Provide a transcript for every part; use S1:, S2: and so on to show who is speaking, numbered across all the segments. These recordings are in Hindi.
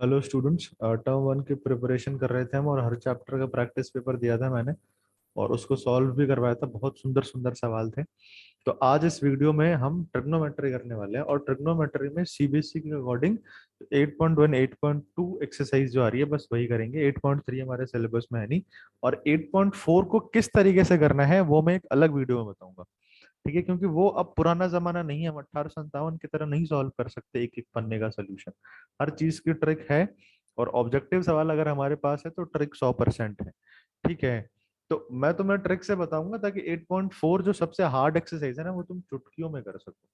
S1: हेलो स्टूडेंट्स, टर्म वन की प्रिपरेशन कर रहे थे हम और हर चैप्टर का प्रैक्टिस पेपर दिया था मैंने और उसको सॉल्व भी करवाया था। बहुत सुंदर सुंदर सवाल थे। तो आज इस वीडियो में हम ट्रिग्नोमेट्री करने वाले हैं और ट्रिग्नोमेट्री में सीबीएसई के अकॉर्डिंग 8.1 8.2 एक्सरसाइज जो आ रही है बस वही करेंगे। 8.3 हमारे सिलेबस में है नहीं। और 8.4 को किस तरीके से करना है वो मैं एक अलग वीडियो में बताऊंगा। ठीक है, क्योंकि वो अब पुराना जमाना नहीं है। हम 1857 की तरह नहीं सॉल्व कर सकते एक एक पन्ने का सोल्यूशन। हर चीज की ट्रिक है और ऑब्जेक्टिव सवाल अगर हमारे पास है तो ट्रिक 100% है। ठीक है, तो मैं तुम्हें ट्रिक से बताऊंगा ताकि 8.4 जो सबसे हार्ड एक्सरसाइज है ना वो तुम चुटकियों में कर सको।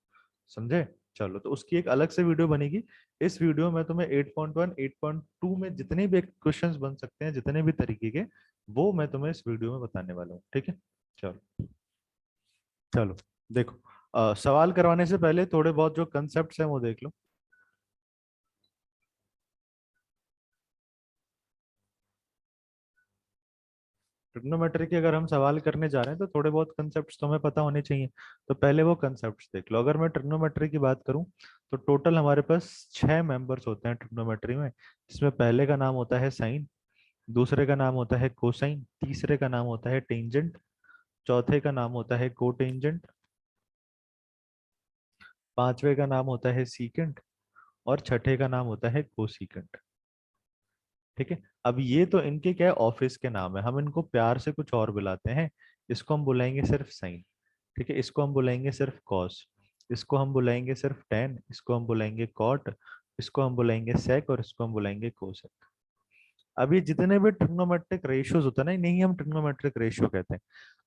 S1: समझे? चलो, तो उसकी एक अलग से वीडियो बनेगी। इस वीडियो में तुम्हें 8.1 8.2 में जितने भी क्वेश्चंस बन सकते हैं, जितने भी तरीके के, वो मैं तुम्हें इस वीडियो में बताने वाला हूँ। ठीक है, चलो। चलो, देखो, सवाल करवाने से पहले थोड़े बहुत जो कंसेप्ट्स हैं वो देख लो। ट्रिग्नोमेट्री के अगर हम सवाल करने जा रहे हैं तो थोड़े बहुत कंसेप्ट्स तुम्हें पता होने चाहिए। तो पहले वो कंसेप्ट्स देख लो। अगर मैं ट्रिग्नोमेट्री की बात करूं तो टोटल हमारे पास 6 मेंबर्स होते हैं ट्रिग्नोमेट्री में, जिसमें पहले का नाम होता है साइन, दूसरे का नाम होता है कोसाइन, तीसरे का नाम होता है टेंजेंट, चौथे का नाम होता है कोटेंजेंट, पांचवे का नाम होता है सीकेंट और छठे का नाम होता है कोसीकेंट। ठीक है, अब ये तो इनके क्या है, ऑफिस के नाम है। हम इनको प्यार से कुछ और बुलाते हैं। इसको हम बुलाएंगे सिर्फ साइन। ठीक है, इसको हम बुलाएंगे सिर्फ कॉस, इसको हम बुलाएंगे सिर्फ टेन, इसको हम बुलाएंगे कॉट, इसको हम बुलाएंगे सेक और इसको हम बुलाएंगे कोसेक। अब ये जितने भी ट्रिग्नोमेट्रिक रेशियोज होते हैं ना, इन्हें ही हम ट्रिग्नोमेट्रिक रेशियो कहते हैं।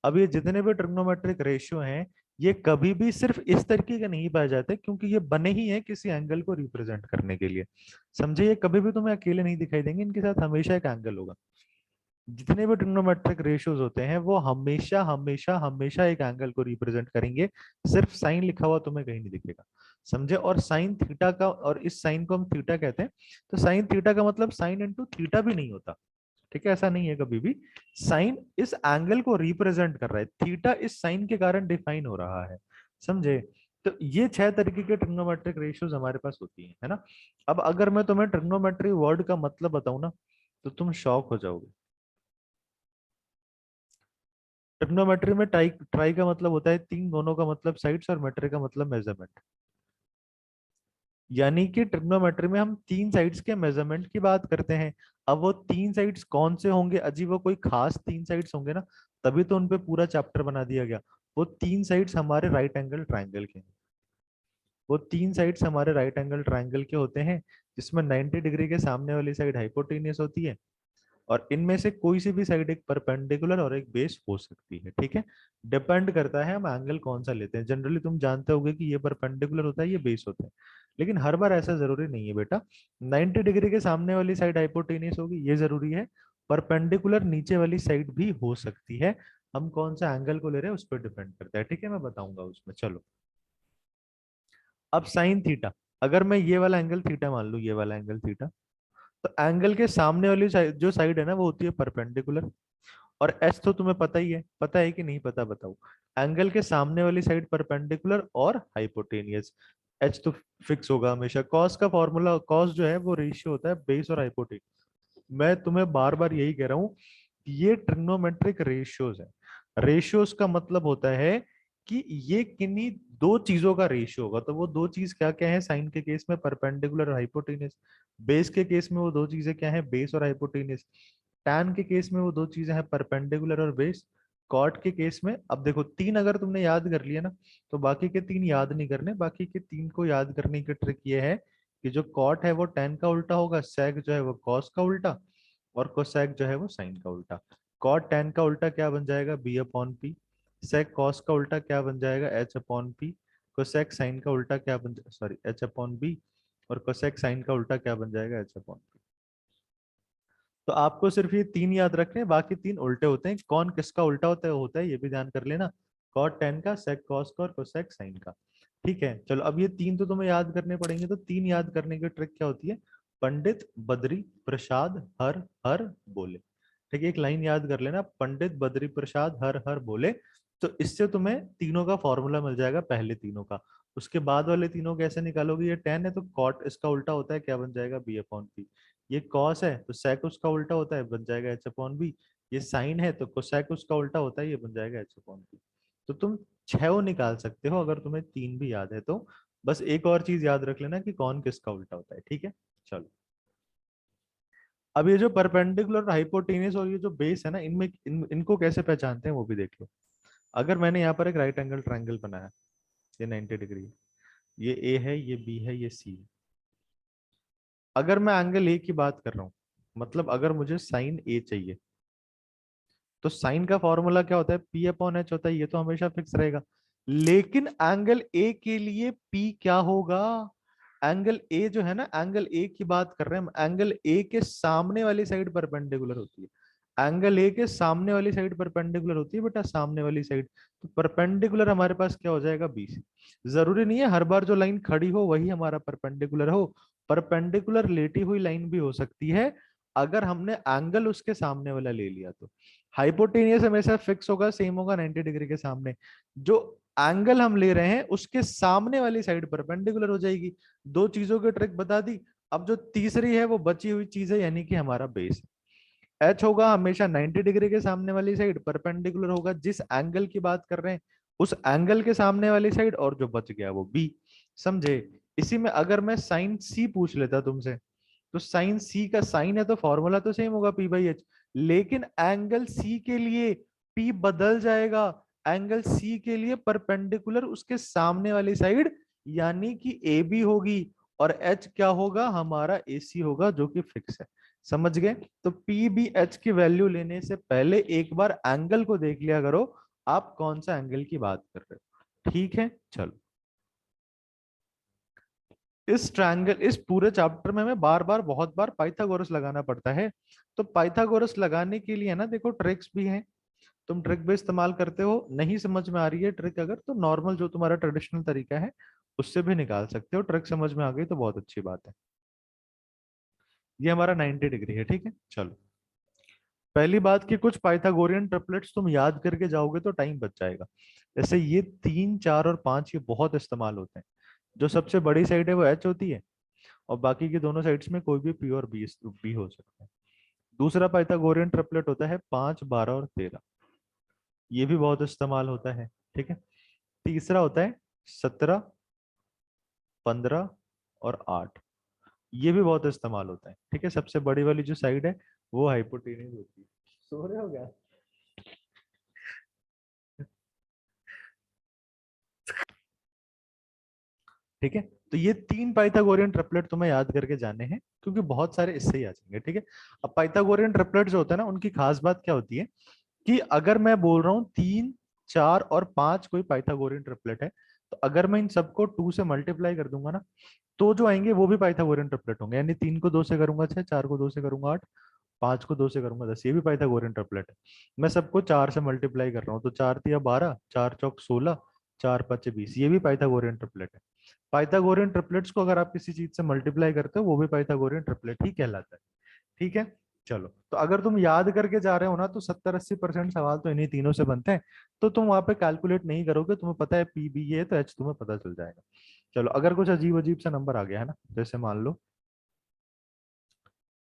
S1: अब ये जितने भी ट्रिग्नोमेट्रिक रेशियो हैं, ये कभी भी सिर्फ इस तरीके के नहीं पाए जाते, क्योंकि ये बने ही हैं किसी एंगल को रिप्रेजेंट करने के लिए। समझे? ये कभी भी तुम्हें अकेले नहीं दिखाई देंगे, इनके साथ हमेशा एक एंगल होगा। जितने भी ट्रिग्नोमेट्रिक रेशियोज होते हैं वो हमेशा हमेशा हमेशा एक एंगल को रिप्रेजेंट करेंगे। सिर्फ साइन लिखा हुआ तुम्हें कहीं नहीं दिखेगा। समझे? और साइन थीटा का, और इस साइन को हम थीटा कहते हैं। तो साइन थीटा का मतलब साइन इंटू थीटा भी नहीं होता। ठीक है, ऐसा नहीं है कभी भी। साइन इस एंगल को रिप्रेजेंट कर रहा है, थीटा इस साइन के कारण डिफाइन हो रहा है। समझे? तो ये 6 तरीके के ट्रिग्नोमेट्रिक रेशियोज हमारे पास होती है ना। अब अगर मैं तुम्हें ट्रिग्नोमेट्री वर्ड का मतलब बताऊं ना तो तुम शॉक हो जाओगे। ट्रिग्नोमेट्री में ट्राई ट्राई का मतलब होता है तीन, दोनों का मतलब साइड्स, और मेट्री का मतलब मेजरमेंट। यानी कि ट्रिग्नोमेट्री में हम तीन साइड्स के मेजरमेंट की बात करते हैं। अब वो तीन साइड्स कौन से होंगे? अजीब, वो कोई खास तीन साइड्स होंगे ना, तभी तो उनपे पूरा चैप्टर बना दिया गया। वो तीन साइड्स हमारे राइट एंगल ट्राइंगल के हैं। वो तीन साइड्स हमारे राइट एंगल ट्राइंगल के होते हैं, जिसमें 90 डिग्री के सामने वाली साइड हाइपोटेनियस होती है, और इनमें से कोई सी भी साइड एक परपेंडिकुलर और एक बेस हो सकती है। ठीक है, डिपेंड करता है हम एंगल कौन सा लेते हैं। जनरली तुम जानते होगे कि ये परपेंडिकुलर होता है, ये बेस होता है, लेकिन हर बार ऐसा जरूरी नहीं है बेटा। 90 डिग्री के सामने वाली साइड हाइपोटेनियस होगी ये जरूरी है, परपेंडिकुलर नीचे वाली साइड भी हो सकती है। हम कौन सा एंगल को ले रहे हैं उस पर डिपेंड करता है। ठीक है, मैं बताऊंगा उसमें। चलो, अब साइन थीटा, अगर मैं ये वाला एंगल थीटा मान लू, ये वाला एंगल थीटा, तो एंगल के सामने वाली साइड, जो साइड है ना, वो होती है परपेंडिकुलर। और एच तो तुम्हें पता है कि नहीं पता? बताओ। एंगल के सामने वाली साइड परपेंडिकुलर और हाइपोटेनियस, एच तो फिक्स होगा हमेशा। कॉस का फॉर्मूला, कॉस जो है वो रेशियो होता है बेस और हाइपोटेनियस। मैं तुम्हें बार बार यही कह रहा हूँ कि ये ट्रिग्नोमेट्रिक रेशियोज है। रेशियोज का मतलब होता है कि ये किन्हीं दो चीजों का रेशियो होगा। तो वो दो चीज क्या क्या है? साइन के केस में परपेंडिकुलर और हाइपोटेनियस, बेस के केस में वो दो चीजें क्या है? बेस और हाइपोटेनियस, टैन के केस में वो दो चीजें हैं, परपेंडिकुलर और बेस, कॉट के केस में। अब देखो, तीन अगर तुमने याद कर लिया ना तो बाकी के तीन याद नहीं करने। बाकी के तीन को याद करने की ट्रिक ये है कि जो कॉट है वो टेन का उल्टा होगा, सेक जो है वो कॉस का उल्टा, और कोसेक जो है वो साइन का उल्टा। कॉट टेन का उल्टा क्या बन जाएगा? B upon P. Sec cos का उल्टा क्या बन जाएगा? H upon P. Cosec sine का उल्टा क्या बन, सॉरी, एच अपॉन बी। और कोसेक साइन का उल्टा क्या बन जाएगा? H upon P. तो आपको सिर्फ ये तीन याद रखने हैं, बाकी तीन उल्टे होते हैं। कौन किसका उल्टा होता है ये भी ध्यान कर लेना। कॉट टेन का, सेक कॉस का और कोसेक साइन का। ठीक है, चलो, अब ये तीन तो तुम्हें याद करने पड़ेंगे। तो तीन याद करने की ट्रिक क्या होती है? पंडित, बद्री, प्रसाद, हर हर बोले। ठीक है, एक लाइन याद कर लेना, पंडित, बद्री प्रसाद, हर हर बोले। तो इससे तुम्हें तीनों का फॉर्मूला मिल जाएगा, पहले तीनों का। उसके बाद वाले तीनों कैसे निकालोगे? ये टेन है तो कॉट इसका उल्टा होता है, क्या बन जाएगा? B upon P. ये कॉस है तो सेक उसका उल्टा होता है, बन जाएगा एच अपॉन बी। ये साइन है तो कोसेक उसका उल्टा होता है, ये बन जाएगा एच अपॉन बी। तो तुम छह निकाल सकते हो अगर तुम्हें तीन भी याद है तो। बस एक और चीज याद रख लेना कि कौन किसका उल्टा होता है, ठीक है। चलो, अब ये जो परपेंडिकुलर, हाइपोटेन्यूस और ये जो बेस है ना, इनको कैसे पहचानते हैं वो भी देख लो। अगर मैंने यहाँ पर एक राइट एंगल ट्राइंगल बनाया, ये 90 डिग्री है, ये ए है, ये बी है, ये सी है। अगर मैं एंगल ए की बात कर रहा हूँ, मतलब अगर मुझे साइन ए चाहिए, तो साइन का फॉर्मूला क्या होता है? पी अपॉन एच होता है, ये तो हमेशा फिक्स रहेगा। लेकिन एंगल ए के लिए पी क्या होगा? एंगल ए जो है ना, एंगल ए की बात कर रहे हैं हम, एंगल ए के सामने वाली साइड परपेंडिकुलर होती है। एंगल ए के सामने वाली साइड परपेंडिकुलर होती है बेटा, सामने वाली साइड। तो परपेंडिकुलर हमारे पास क्या हो जाएगा? बी से। जरूरी नहीं है हर बार जो लाइन खड़ी हो वही हमारा परपेंडिकुलर हो, परपेंडिकुलर लेटी हुई लाइन भी हो सकती है अगर हमने एंगल उसके सामने वाला ले लिया तो। हाइपोटेनियस हमेशा फिक्स होगा, सेम होगा 90 डिग्री के सामने। जो एंगल हम ले रहे हैं उसके सामने वाली साइड परपेंडिकुलर हो जाएगी। दो चीजों की ट्रिक बता दी। अब जो तीसरी है वो बची हुई चीज है, यानी कि हमारा बेस। एच होगा हमेशा 90 डिग्री के सामने वाली साइड, परपेंडिकुलर होगा जिस एंगल की बात कर रहे हैं उस एंगल के सामने वाली साइड, और जो बच गया वो बी। समझे? इसी में अगर मैं साइन सी पूछ लेता तुमसे, तो साइन सी का साइन है तो फॉर्मूला तो सेम होगा पी बाई एच, लेकिन एंगल सी के लिए पी बदल जाएगा। एंगल सी के लिए परपेंडिकुलर उसके सामने वाली साइड, यानी कि ए बी होगी, और एच क्या होगा? हमारा ए सी होगा, जो कि फिक्स है। समझ गए? तो पी बी एच की वैल्यू लेने से पहले एक बार एंगल को देख लिया करो, आप कौन सा एंगल की बात कर रहे हो। ठीक है, चलो। इस ट्रायंगल, इस पूरे चैप्टर में हमें बार बार, बहुत बार पाइथागोरस लगाना पड़ता है। तो पाइथागोरस लगाने के लिए ना देखो ट्रिक्स भी हैं, तुम ट्रिक भी इस्तेमाल करते हो। नहीं समझ में आ रही है ट्रिक अगर, तो नॉर्मल जो तुम्हारा ट्रेडिशनल तरीका है उससे भी निकाल सकते हो। ट्रिक समझ में आ गई तो बहुत अच्छी बात है। ये हमारा 90 डिग्री है, ठीक है। चलो, पहली बात कि कुछ पाइथागोरियन ट्रिपलेट्स तुम याद करके जाओगे तो टाइम बच जाएगा। जैसे ये तीन, चार और पांच, ये बहुत इस्तेमाल होते हैं। जो सबसे बड़ी साइड है वो एच होती है, और बाकी की दोनों साइड्स में कोई भी पी और बी हो सकता है। दूसरा पाइथागोरियन ट्रिपलेट होता है 5, 12 और 13, ये भी बहुत इस्तेमाल होता है, ठीक है। तीसरा होता है 17, 15 और 8, ये भी बहुत इस्तेमाल होता है, ठीक है। सबसे बड़ी वाली जो साइड है वो हाइपोटेन्यूज होती है। सो रहे हो क्या? ठीक है। तो ये तीन पाइथागोरियन ट्रिपलेट तुम्हें याद करके जाने हैं, क्योंकि बहुत सारे इससे ही आ जाएंगे, ठीक है। अब पाइथागोरियन ट्रिपलेट जो होता है ना, उनकी खास बात क्या होती है कि अगर मैं बोल रहा हूँ तीन, चार और पांच कोई पाइथागोरियन ट्रिपलेट है, तो अगर मैं इन सबको टू से मल्टीप्लाई कर दूंगा ना, तो जो आएंगे वो भी पाइथागोरियन ट्रिपलेट होंगे। यानी तीन को दो से करूंगा छह, चार को दो से करूंगा आठ, पांच को दो से करूंगा 10, ये भी पाइथागोरियन ट्रिपलेट है। मैं सबको चार से मल्टीप्लाई कर रहा हूँ, तो चार तिया 12, चार चौक 16, चार पच्चे 20, ये भी पाइथागोरियन ट्रिपलेट है। पाइथागोरियन ट्रिपलेट्स को अगर आप किसी चीज से मल्टीप्लाई करते हो वो भी पाइथागोरियन ट्रिपलेट ही कहलाता है, ठीक है। चलो, तो अगर तुम याद करके जा रहे हो ना, तो 70-80% सवाल तो इन्हीं तीनों से बनते हैं। तो तुम वहां पे कैलकुलेट नहीं करोगे, तुम्हें पता है पी बी ये है, तो एच तुम्हें पता चल जाएगा। चलो, अगर कुछ अजीब अजीब सा नंबर आ गया है ना, जैसे मान लो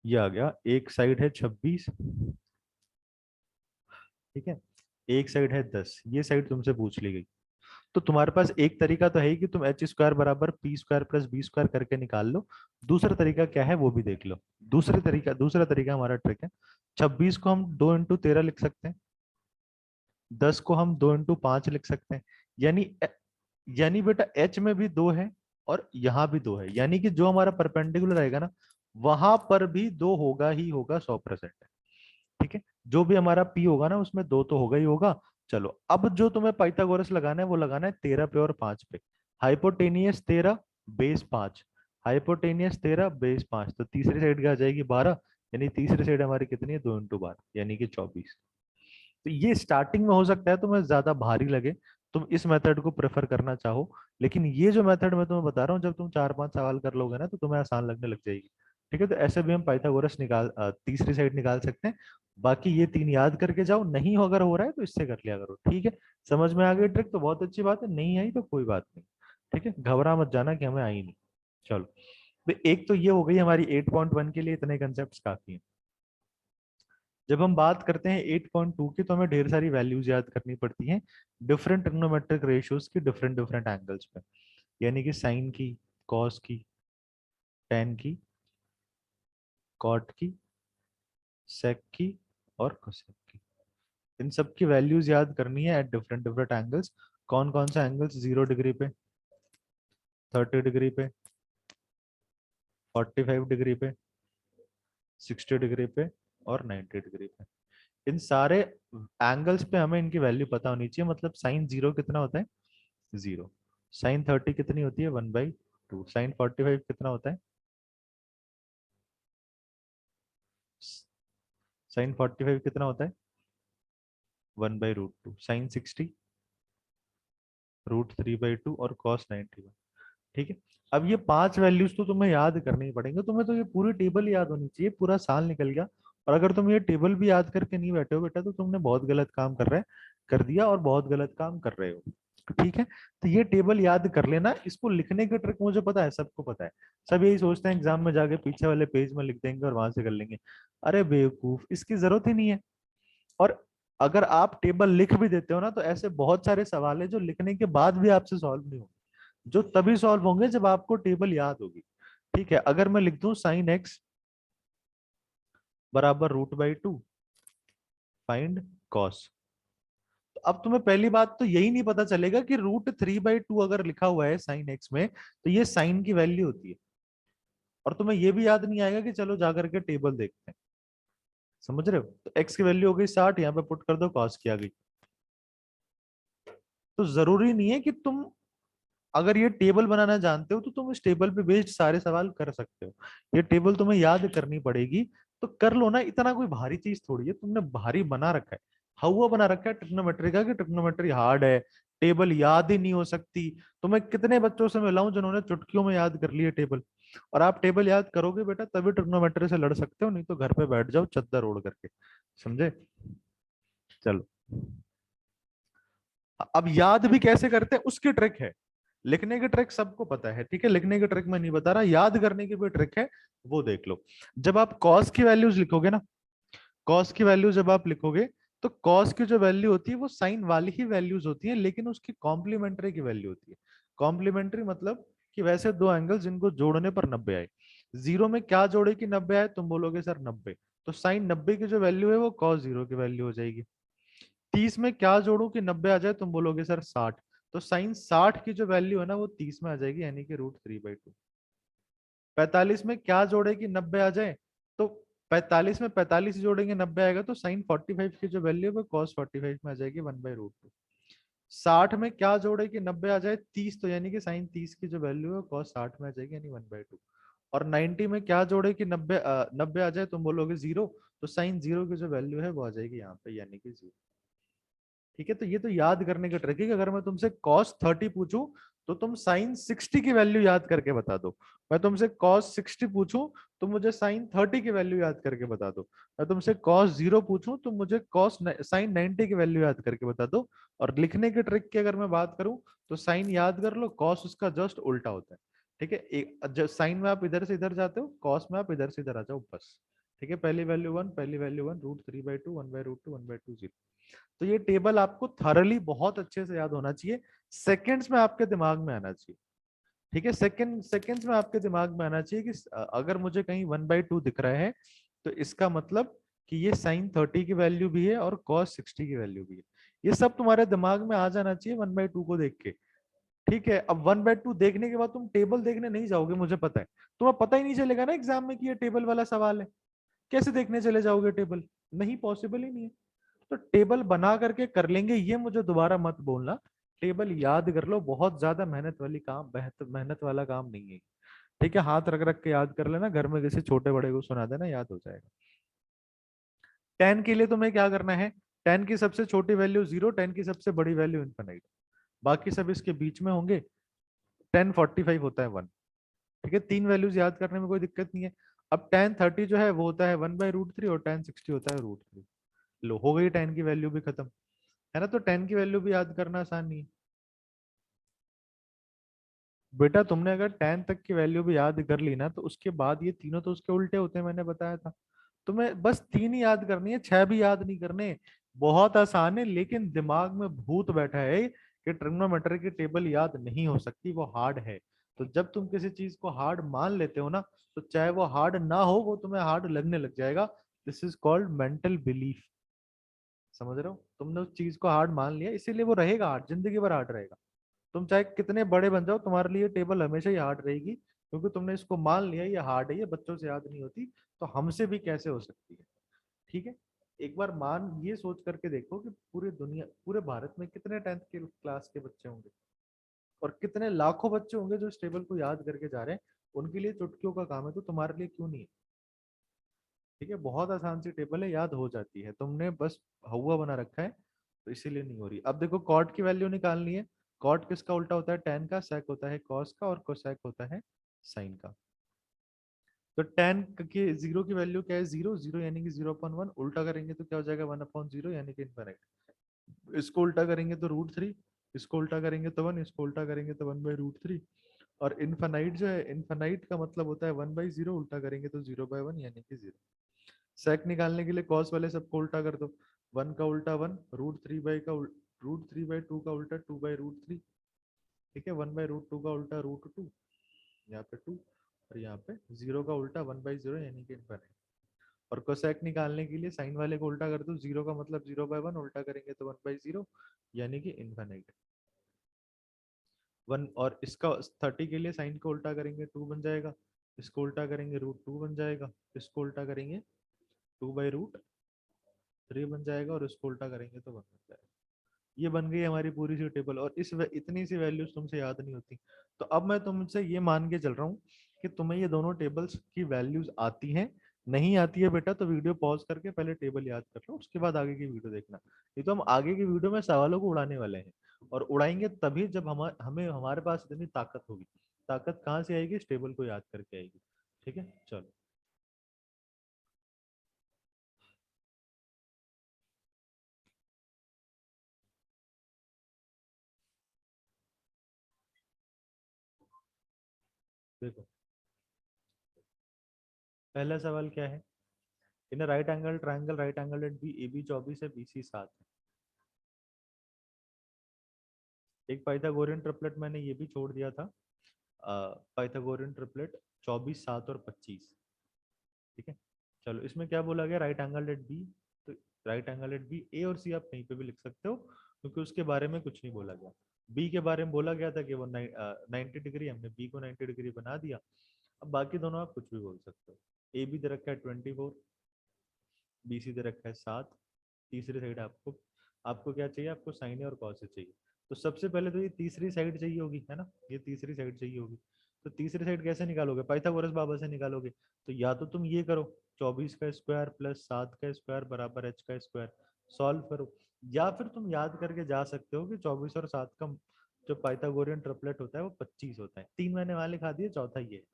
S1: ये आ गया, एक साइड है 26, ठीक है, एक साइड है 10, ये साइड तुमसे पूछ ली गई। तो तुम्हारे पास एक तरीका तो है ही कि तुम एच स्क्वायर बराबर P square plus B square करके निकाल लो। दूसरा तरीका क्या है वो भी देख लो। दूसरा तरीका हमारा ट्रिक है। 26 को हम 2 इंटू 13 लिख सकते हैं, 10 को हम 2 इंटू 5 लिख सकते हैं। यानी यानी बेटा एच में भी दो है और यहाँ भी दो है, यानी कि जो हमारा परपेंडिकुलर रहेगा ना, वहां पर भी दो होगा ही होगा, 100% है, ठीक है। जो भी हमारा पी होगा ना उसमें दो तो होगा ही होगा। चलो, अब जो तुम्हें पाइथागोरस लगाना है वो लगाना है 13 पे और 5 पे। हाइपोटेनियस 13, बेस 5, हाइपोटेनियस 13, बेस 5, तो तीसरी साइड क्या आ जाएगी? 12। यानी तीसरी साइड हमारी कितनी है? 2 इंटू 12, यानी कि 24। तो ये स्टार्टिंग में हो सकता है तुम्हें ज्यादा भारी लगे, तुम इस मेथड को प्रेफर करना चाहो, लेकिन ये जो मेथड मैं तुम्हें बता रहा हूँ, जब तुम चार पांच सवाल कर लोगे ना तो तुम्हें आसान लगने लग जाएगी, ठीक है। तो ऐसे भी हम पाइथागोरस तीसरी साइड निकाल सकते हैं। बाकी ये तीन याद करके जाओ, नहीं हो अगर हो रहा है तो इससे कर लिया करो, ठीक है। समझ में आ गई ट्रिक तो बहुत अच्छी बात है, नहीं आई तो कोई बात नहीं। ठीक है, घबरा मत जाना कि हमें आई नहीं। चलो, तो एक तो ये हो गई हमारी 8.1 के लिए, इतने कंसेप्ट काफी हैं। जब हम बात करते हैं 8.2 की, तो हमें ढेर सारी वैल्यूज याद करनी पड़ती हैं डिफरेंट ट्रिग्नोमेट्रिक रेशियोज की डिफरेंट डिफरेंट एंगल्स पे, यानी कि साइन की, कॉस की, टेन की, कॉट की, सेक की और कोसेक की। इन सब की वैल्यूज याद करनी है एट डिफरेंट डिफरेंट एंगल्स। कौन कौन सा एंगल्स? 0 डिग्री पे, 30 डिग्री पे, 45 डिग्री पे, 60 डिग्री पे और 90 डिग्री पे। इन सारे एंगल्स पे हमें इनकी वैल्यू पता होनी चाहिए। मतलब साइन 0 कितना होता है? 0। साइन 30 कितनी होती है? 1/2। साइन 45 कितना होता है? साइन 45 कितना होता है? 1/√2। साइन 60 √3/2 और कॉस 91। ठीक है, अब ये 5 वैल्यूज तो तुम्हें याद करनी ही पड़ेंगे। तुम्हें तो ये पूरी टेबल याद होनी चाहिए, पूरा साल निकल गया और अगर तुम ये टेबल भी याद करके नहीं बैठे हो बेटा, तो तुमने बहुत गलत काम कर दिया और बहुत गलत काम कर रहे हो। ठीक है, तो ये टेबल याद कर लेना। इसको लिखने की ट्रिक मुझे पता है, सबको पता है। सब यही सोचते हैं एग्जाम में जाके पीछे वाले पेज में लिख देंगे और वहां से कर लेंगे। अरे बेवकूफ, इसकी जरूरत ही नहीं है। और अगर आप टेबल लिख भी देते हो ना, तो ऐसे बहुत सारे सवाल है जो लिखने के बाद भी आपसे सॉल्व नहीं होंगे, जो तभी सॉल्व होंगे जब आपको टेबल याद होगी। ठीक है, अगर मैं लिख दूं साइन एक्स बराबर √2, फाइंड कॉस, तो अब तुम्हें पहली बात तो यही नहीं पता चलेगा कि √3/2 अगर लिखा हुआ है साइन एक्स में, तो ये साइन की वैल्यू होती है। और तुम्हें ये भी याद नहीं आएगा कि चलो जाकर के टेबल देखते हैं। समझ रहे हो? तो एक्स की वैल्यू हो गई 60, यहाँ पे पुट कर दो, कॉस की आ गई। तो जरूरी नहीं है कि तुम अगर ये टेबल बनाना जानते हो तो तुम इस टेबल पे बेस्ड सारे सवाल कर सकते हो। ये टेबल तुम्हें याद करनी पड़ेगी, तो कर लो ना। इतना कोई भारी चीज थोड़ी है, तुमने भारी बना रखा है, हवा बना रखा है ट्रिग्नोमेट्री का, कि ट्रिग्नोमेट्री हार्ड है, टेबल याद ही नहीं हो सकती। तो मैं कितने बच्चों से मिला हूं जिन्होंने चुटकियों में याद कर लिए टेबल। और आप टेबल याद करोगे बेटा तभी ट्रिग्नोमेट्री से लड़ सकते हो, नहीं तो घर पे बैठ जाओ चद्दर ओढ़ करके। समझे? चलो, अब याद भी कैसे करते हैं उसकी ट्रिक है। लिखने की ट्रिक सबको पता है, ठीक है, लिखने की ट्रिक मैं नहीं बता रहा, याद करने की भी ट्रिक है, वो देख लो। जब आप कॉस की वैल्यूज लिखोगे ना, कॉस की वैल्यू जब आप लिखोगे, तो कॉस की जो वैल्यू होती है वो साइन वाली ही वैल्यूज होती है, लेकिन उसकी कॉम्प्लीमेंट्री की वैल्यू होती है। कॉम्प्लीमेंट्री मतलब कि वैसे दो एंगल जिनको जोड़ने पर 90 आए। 0 में क्या जोड़े कि 90 आए? तुम बोलोगे सर 90, तो साइन 90 की जो वैल्यू है वो कॉस 0 की वैल्यू हो जाएगी। 30 में क्या जोड़ू कि 90 आ जाए? तुम बोलोगे सर 60, तो साइन 60 की जो वैल्यू है ना वो 30 में आ जाएगी, यानी कि √3/2। 45 में क्या जोड़े कि 90 आ जाए? तो 45 में 45 जोड़ेंगे 90 आएगा, तो साइन 45 की जो वैल्यू है वो कॉस 45 में आ जाएगी 1/√2। 60 में क्या जोड़े कि 90 आ जाए? 30, तो यानी कि साइन 30 की जो वैल्यू है कॉस 60 में आ जाएगी, यानी 1/2। और 90 में क्या जोड़े कि 90 आ जाए? तुम बोलोगे 0, तो साइन 0 की जो वैल्यू है वो आ जाएगी यहाँ पे, यानी कि 0। ठीक है, तो ये तो याद करने का ट्रिक है कि अगर मैं तुमसे कॉस 30 पूछूं, तो तुम साइन 60 की वैल्यू याद करके बता दो। मैं तुमसे कॉस 60 पूछूं, तो मुझे साइन 30 की वैल्यू याद करके बता दो। मैं तुमसे कॉस 0 पूछूं, तो मुझे कॉस साइन 90 की वैल्यू याद करके बता दो। और लिखने के ट्रिक की अगर मैं बात करूं, तो साइन याद कर लो, कॉस उसका जस्ट उल्टा होता है। ठीक है, एक साइन में आप इधर से इधर जाते हो, कॉस में आप इधर से इधर आ जाओ बस। ठीक है, पहली वैल्यू 1, पहली वैल्यू 1, √3/2, 1/√2, 1/2, 0। तो ये टेबल आपको थरली बहुत अच्छे से याद होना चाहिए, सेकंड्स में आपके दिमाग में आना चाहिए। ठीक है, सेकंड्स में आपके दिमाग में आना चाहिए कि अगर मुझे कहीं 1/2 दिख रहा है, तो इसका मतलब कि ये साइन 30 की वैल्यू भी है और कॉस 60 की वैल्यू भी है। ये सब तुम्हारे दिमाग में आ जाना चाहिए 1/2 को देख के। ठीक है, अब 1/2 देखने के बाद तुम टेबल देखने नहीं जाओगे, मुझे पता है। तुम्हें पता ही नहीं चलेगा ना एग्जाम में कि ये टेबल वाला सवाल है। कैसे देखने चले जाओगे टेबल? नहीं, पॉसिबल ही नहीं है। तो टेबल बना करके कर लेंगे, ये मुझे दोबारा मत बोलना। टेबल याद कर लो, बहुत ज्यादा मेहनत वाली काम, मेहनत वाला काम नहीं है। ठीक है, हाथ रख रख के याद कर लेना, घर में किसी छोटे बड़े को सुना देना, याद हो जाएगा। टेन के लिए तुम्हें क्या करना है? टेन की सबसे छोटी वैल्यू 0, टेन की सबसे बड़ी वैल्यू इनफिनाइट, बाकी सब इसके बीच में होंगे। टेन 45 होता है 1। ठीक है, तीन वैल्यूज याद करने में कोई दिक्कत नहीं है। अब टेन 30 जो है वो होता है 1/√3, और टेन 60 होता है √3। लो, हो गई टेन की वैल्यू भी खत्म, है ना? तो टेन की वैल्यू भी याद करना आसान नहीं है। बेटा तुमने अगर 10 तक की वैल्यू भी याद कर ली ना, तो उसके बाद ये तीनों तो उसके उल्टे होते हैं, मैंने बताया था। तुम्हें बस 3 ही याद करनी है, 6 भी याद नहीं करने। बहुत आसान है, लेकिन दिमाग में भूत बैठा है कि ट्रिग्नोमेट्री की टेबल याद नहीं हो सकती, वो हार्ड है। तो जब तुम किसी चीज को हार्ड मान लेते हो ना, तो चाहे वो हार्ड ना हो, वो तुम्हें हार्ड लगने लग जाएगा। This is called mental belief. समझ रहे हो? तुमने उस चीज को हार्ड मान लिया, इसीलिए वो रहेगा हार्ड, जिंदगी भर हार्ड रहेगा। तुम चाहे कितने बड़े बन जाओ, तुम्हारे लिए टेबल हमेशा ही हार्ड रहेगी, क्योंकि तुमने इसको मान लिया ये हार्ड है, ये बच्चों से याद नहीं होती, तो हमसे भी कैसे हो सकती है। ठीक है। एक बार मान ये सोच करके देखो कि पूरी दुनिया, पूरे भारत में कितने 10th के क्लास के बच्चे होंगे, और कितने लाखों बच्चे होंगे जो इस टेबल को याद करके जा रहे हैं। उनके लिए चुटकियों का काम है, तो तुम्हारे लिए क्यों नहीं है? ठीक है, बहुत आसान सी टेबल है, याद हो जाती है, तुमने बस हवा बना रखा है, तो इसीलिए नहीं हो रही। अब देखो कॉट की वैल्यू निकालनी है। कॉट किसका उल्टा होता है? टेन का। सेक होता है कॉस का, और कोसेक होता है साइन का। तो टेन की जीरो की वैल्यू क्या है? जीरो। जीरो यानी कि 0/1। उल्टा करेंगे तो क्या हो जाएगा? 1/0 यानी कि इनफाइनाइट। इसको उल्टा करेंगे तो √3। इसको उल्टा करेंगे तो 1। इसको उल्टा करेंगे तो 1/√3। और इनफाइनाइट जो है, इनफाइनाइट का मतलब होता है 1/0। उल्टा करेंगे तो 0/1 यानी कि 0। सेक निकालने के लिए कॉस वाले सबको उल्टा कर दो। 1 का उल्टा 1, √3/2 का उल्टा 2/√3। ठीक है, 1/√2 का उल्टा √2, यहाँ पे 2। और यहाँ पे 0 का उल्टा 1/0 यानी कि इनफाइनाइट। और कोसेक निकालने के लिए साइन वाले को उल्टा कर दो। 0 का मतलब 0/1, उल्टा करेंगे तो 1/0 यानी कि इनफाइनाइट। 1, और इसका 30 के लिए साइन को उल्टा करेंगे 2 बन जाएगा। इसको उल्टा करेंगे √2 बन जाएगा। इसको उल्टा करेंगे 2/√3 बन जाएगा। और इसको उल्टा करेंगे तो 1 बन जाएगा। ये बन गई हमारी पूरी सी टेबल, और इतनी सी वैल्यूज तुमसे याद नहीं होती। तो अब मैं तुमसे ये मान के चल रहा हूँ कि तुम्हें ये दोनों टेबल्स की वैल्यूज आती हैं। नहीं आती है बेटा, तो वीडियो पॉज करके पहले टेबल याद कर लो, उसके बाद आगे की वीडियो देखना। ये तो हम आगे की वीडियो में सवालों को उड़ाने वाले हैं, और उड़ाएंगे तभी जब हमें हमारे पास इतनी ताकत होगी। ताकत कहाँ से आएगी? इस टेबल को याद करके आएगी। ठीक है, चलो। देखो, पहला सवाल क्या है? In right angle triangle, right angle at B, A B 24 है, बी सी 7 है। एक पाइथागोरियन ट्रिपलेट मैंने ये भी छोड़ दिया था। पाइथागोरियन ट्रिपलेट 24, 7 और 25। ठीक है। चलो, इसमें क्या बोला गया? Right angle at B. तो right angle at B, A और सी आप कहीं पे भी लिख सकते हो, क्योंकि उसके बारे में कुछ नहीं बोला गया। बी के बारे में बोला गया था कि वो 90 डिग्री, हमने बी को 90 डिग्री बना दिया। अब बाकी दोनों आप कुछ भी बोल सकते हो। ए बी दे रखा है 24, बी सी दे रखा है 7। तीसरी साइड आपको आपको क्या चाहिए? आपको साइन और कॉस चाहिए। तो सबसे पहले तो ये तीसरी साइड चाहिए होगी, है ना? ये तीसरी साइड चाहिए होगी। तो तीसरी साइड कैसे निकालोगे? पाइथागोरस बाबा से निकालोगे। तो या तो तुम ये करो, 24 का स्क्वायर प्लस 7 का स्क्वायर बराबर h का स्क्वायर, सॉल्व करो। या फिर तुम याद करके जा सकते हो कि 24 और 7 का जो पाइथागोरियन ट्रिपलेट होता है वो 25 होता है। 3 मैंने वहां लिखा दिए, चौथा ये है।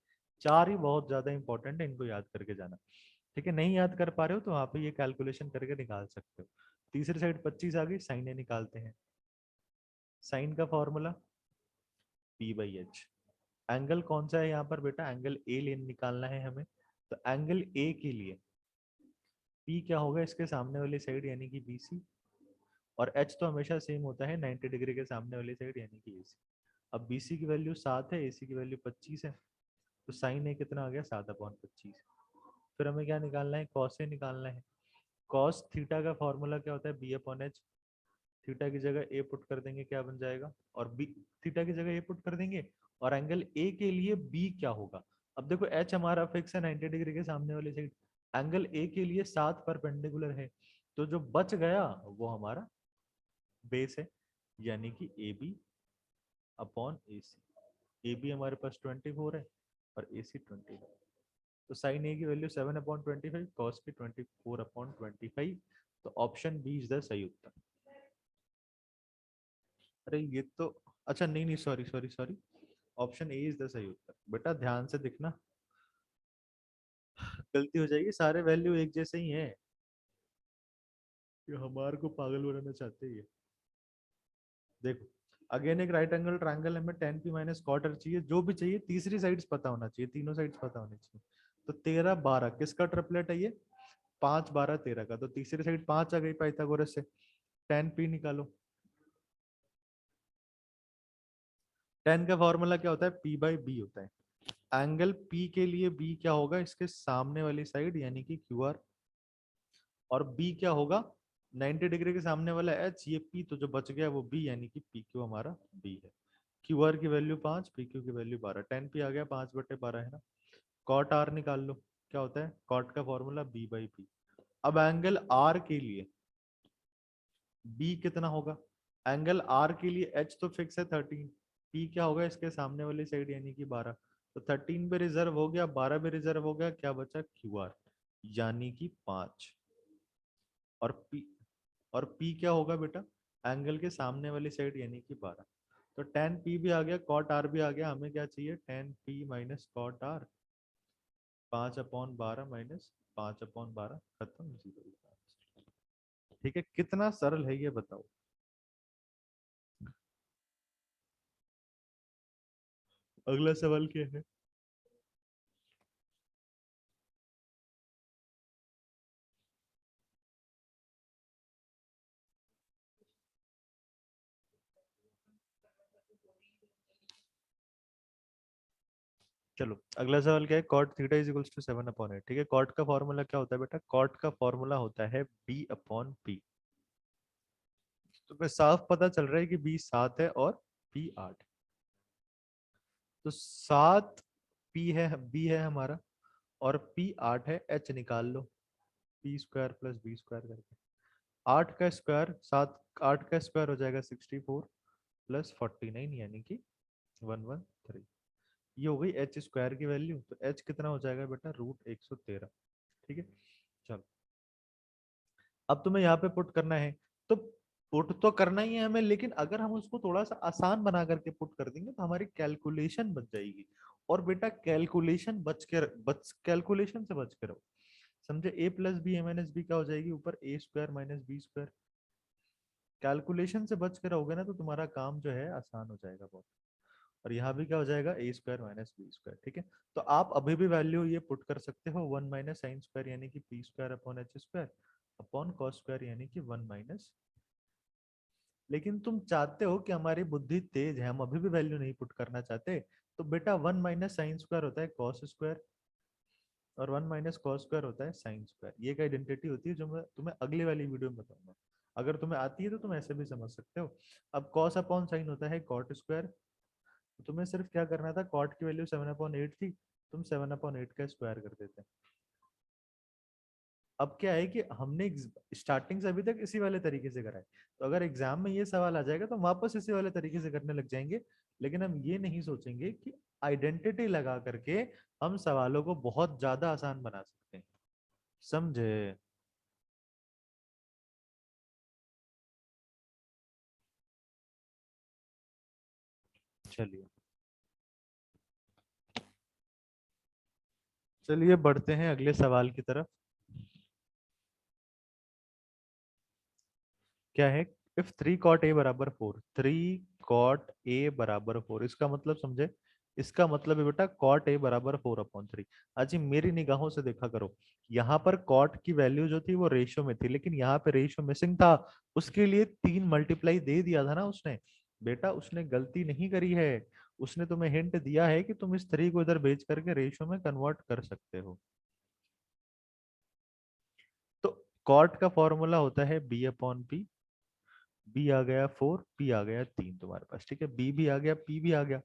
S1: 4 ही बहुत ज्यादा इंपॉर्टेंट है, इनको याद करके जाना। ठीक है, नहीं याद कर पा रहे हो तो वहां पे ये कैलकुलेशन करके निकाल सकते हो। तीसरी साइड 25 आ गई, साइन ए निकालते हैं। साइन का फॉर्मूला P/H। एंगल कौन सा है यहाँ पर बेटा? एंगल ए लेन निकालना है हमें। तो एंगल ए के लिए P क्या होगा? इसके सामने वाली साइड यानी कि BC। और H तो हमेशा सेम होता है, 90 डिग्री के सामने वाली साइड यानी कि AC। अब BC की वैल्यू 7 है, AC की वैल्यू 25 है। तो साइन ए कितना आ गया? 7/25। फिर हमें क्या निकालना है? कॉस ए निकालना है। कॉस थीटा का फॉर्मूला क्या होता है? B/H। थीटा की जगह ए पुट कर देंगे, क्या बन जाएगा? और बी, थीटा की जगह ए पुट कर देंगे। और एंगल ए के लिए बी क्या होगा? अब देखो, एच हमारा फिक्स है 90 डिग्री के सामने वाली साइड। एंगल ए के लिए 7 परपेंडिकुलर है। तो जो बच गया वो हमारा बेस है, यानी कि A B upon A C. A B हमारे पास 24 है, और ए सी 20 है। तो साइन ए की वैल्यू 7/25, कॉस की 24/25। तो ऑप्शन बी इज द सही उत्तर। अरे ये तो, अच्छा नहीं नहीं, sorry sorry sorry, option A is the सही उत्तर। बेटा ध्यान से दिखना, गलती हो जाएगी। सारे वैल्यू एक जैसे ही हैं, ये हमारे को पागल बनाना चाहते हैं ये। देखो, अगेन एक राइट एंगल ट्रायंगल हमें tan p minus cot r चाहिए, जो भी चाहिए तीसरी साइड्स पता होना चाहिए, तीनों साइड्स पता होनी चाहिए। तो 13 12 किसका ट्रिपलेट है ये, 5 12 13 का, तो तीसरी साइड 5 आ गई पाइथागोरस से। tan p निकालो। tan का फॉर्मूला क्या होता है, p बाई बी होता है। एंगल p के लिए b क्या होगा, इसके सामने वाली साइड यानी कि QR, और b क्या होगा 90 डिग्री के सामने वाला h, ये p, तो जो बच गया वो b यानी कि PQ हमारा b है। QR की वैल्यू 5, PQ की वैल्यू 12, tan p आ गया 5/12 है ना। cot r निकाल लो, क्या होता है cot का फॉर्मूला b बाई p। अब एंगल r के लिए b कितना होगा, एंगल r के लिए h तो फिक्स है 13, p क्या होगा इसके सामने वाली साइड यानी कि 12, तो 13 भी रिजर्व हो गया, 12 भी रिजर्व हो गया, क्या बचा QR यानी कि 5। और P, और P क्या होगा बेटा, एंगल के सामने वाली साइड यानी कि 12। तो tan P भी आ गया, cot R भी आ गया, हमें क्या चाहिए tan P minus cot R, 5/12 minus 5/12, खत्म, 0। ठीक है, कितना सरल है ये बताओ। अगला सवाल क्या है। चलो अगला सवाल क्या है, cot theta is equals to 7/8। ठीक है, cot का फॉर्मूला क्या होता है बेटा, cot का फॉर्मूला होता है b/p। तो मैं साफ पता चल रहा है कि b 7 है और p 8। तो 7 p है, b है हमारा, और p 8 है, h निकाल लो, p square plus b square करके। 8 का स्क्वायर 7, 8 का स्क्वायर हो जाएगा 64 प्लस 49 यानी कि 113। ये हो गई एच स्क्वायर की वैल्यू, तो एच कितना हो जाएगा बेटा, √113। ठीक है, चलो अब तुम्हें यहाँ पे पुट करना है, तो पुट तो करना ही है हमें, लेकिन अगर हम उसको थोड़ा सा आसान बना करके पुट कर देंगे तो हमारी कैलकुलेशन बच जाएगी। और बेटा कैलकुलेशन से बच के रहो, समझे। a plus B A minus B क्या हो जाएगी, ऊपर A square minus B square. Calculation से बच के रहोगे ना तो तुम्हारा काम जो है आसान हो जाएगा बहुत। और यहाँ भी क्या हो जाएगा, ए स्क्वायर माइनस बी स्क्वायर। ठीक है, तो आप अभी भी वैल्यू ये पुट कर सकते हो, 1 माइनस साइन स्क्वायर यानी कि P square upon H square upon cos square यानी कि 1 माइनस। लेकिन तुम चाहते हो कि हमारी बुद्धि तेज है, हम अभी भी वैल्यू नहीं पुट करना चाहते, तो बेटा 1 माइनस साइन स्क्वायर होता है कॉस स्क्वायर, और 1 माइनस कॉस स्क्वायर होता है साइन स्क्वायर। ये एक आइडेंटिटी होती है जो मैं तुम्हें अगली वाली वीडियो में बताऊंगा। अगर तुम्हें आती है तो तुम ऐसे भी समझ सकते हो। अब कॉस अपॉन साइन होता है कॉट स्क्वायर, तो तुम्हें सिर्फ क्या करना था, कॉट की वैल्यू 7/8 थी, तुम 7/8 का स्क्वायर कर देते। अब क्या है कि हमने स्टार्टिंग से अभी तक इसी वाले तरीके से करा है, तो अगर एग्जाम में ये सवाल आ जाएगा तो हम वापस इसी वाले तरीके से करने लग जाएंगे। लेकिन हम ये नहीं सोचेंगे कि आइडेंटिटी लगा करके हम सवालों को बहुत ज्यादा आसान बना सकते हैं, समझे। चलिए, चलिए बढ़ते हैं अगले सवाल की तरफ। क्या है, if 3 cot a = 4, 3 cot a = 4, इसका मतलब समझे, इसका मतलब है बेटा cot a = 4/3। अजी मेरी निगाहों से देखा करो, यहाँ पर cot की वैल्यू जो थी वो रेशियो में थी, लेकिन यहाँ पे रेशियो मिसिंग था, उसके लिए 3 मल्टीप्लाई दे दिया था ना उसने। बेटा उसने गलती नहीं करी है, उसने तुम्हें हिंट दिया है कि तुम इस 3 को इधर भेज करके रेशियो में कन्वर्ट कर सकते हो। तो cot का फॉर्मूला होता है b/p। बी आ गया 4, पी आ गया 3 तुम्हारे पास, ठीक है, बी भी आ गया, पी भी आ गया।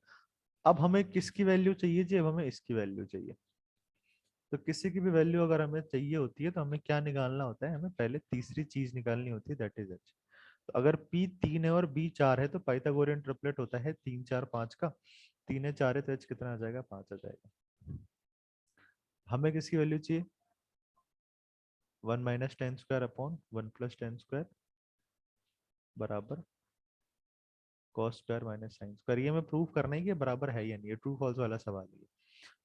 S1: अब हमें किसकी वैल्यू चाहिए जी, अब हमें इसकी वैल्यू चाहिए। तो किसी की भी वैल्यू अगर हमें चाहिए होती है तो हमें क्या निकालना होता है, हमें पहले तीसरी चीज निकालनी होती है, दैट इज एच। तो अगर पी 3 है और बी 4 है तो पाइथागोरियन ट्रिपलेट होता है 3 4 5 का। 3 है 4 है तो एच कितना आ जाएगा, 5 आ जाएगा। हमें किसकी वैल्यू चाहिए, 1 minus ten square upon 1 plus ten square बराबर cos square minus sine square. ये हमें प्रूव करना है कि ये बराबर है या नहीं, ये ट्रू फॉल्स वाला सवाल है।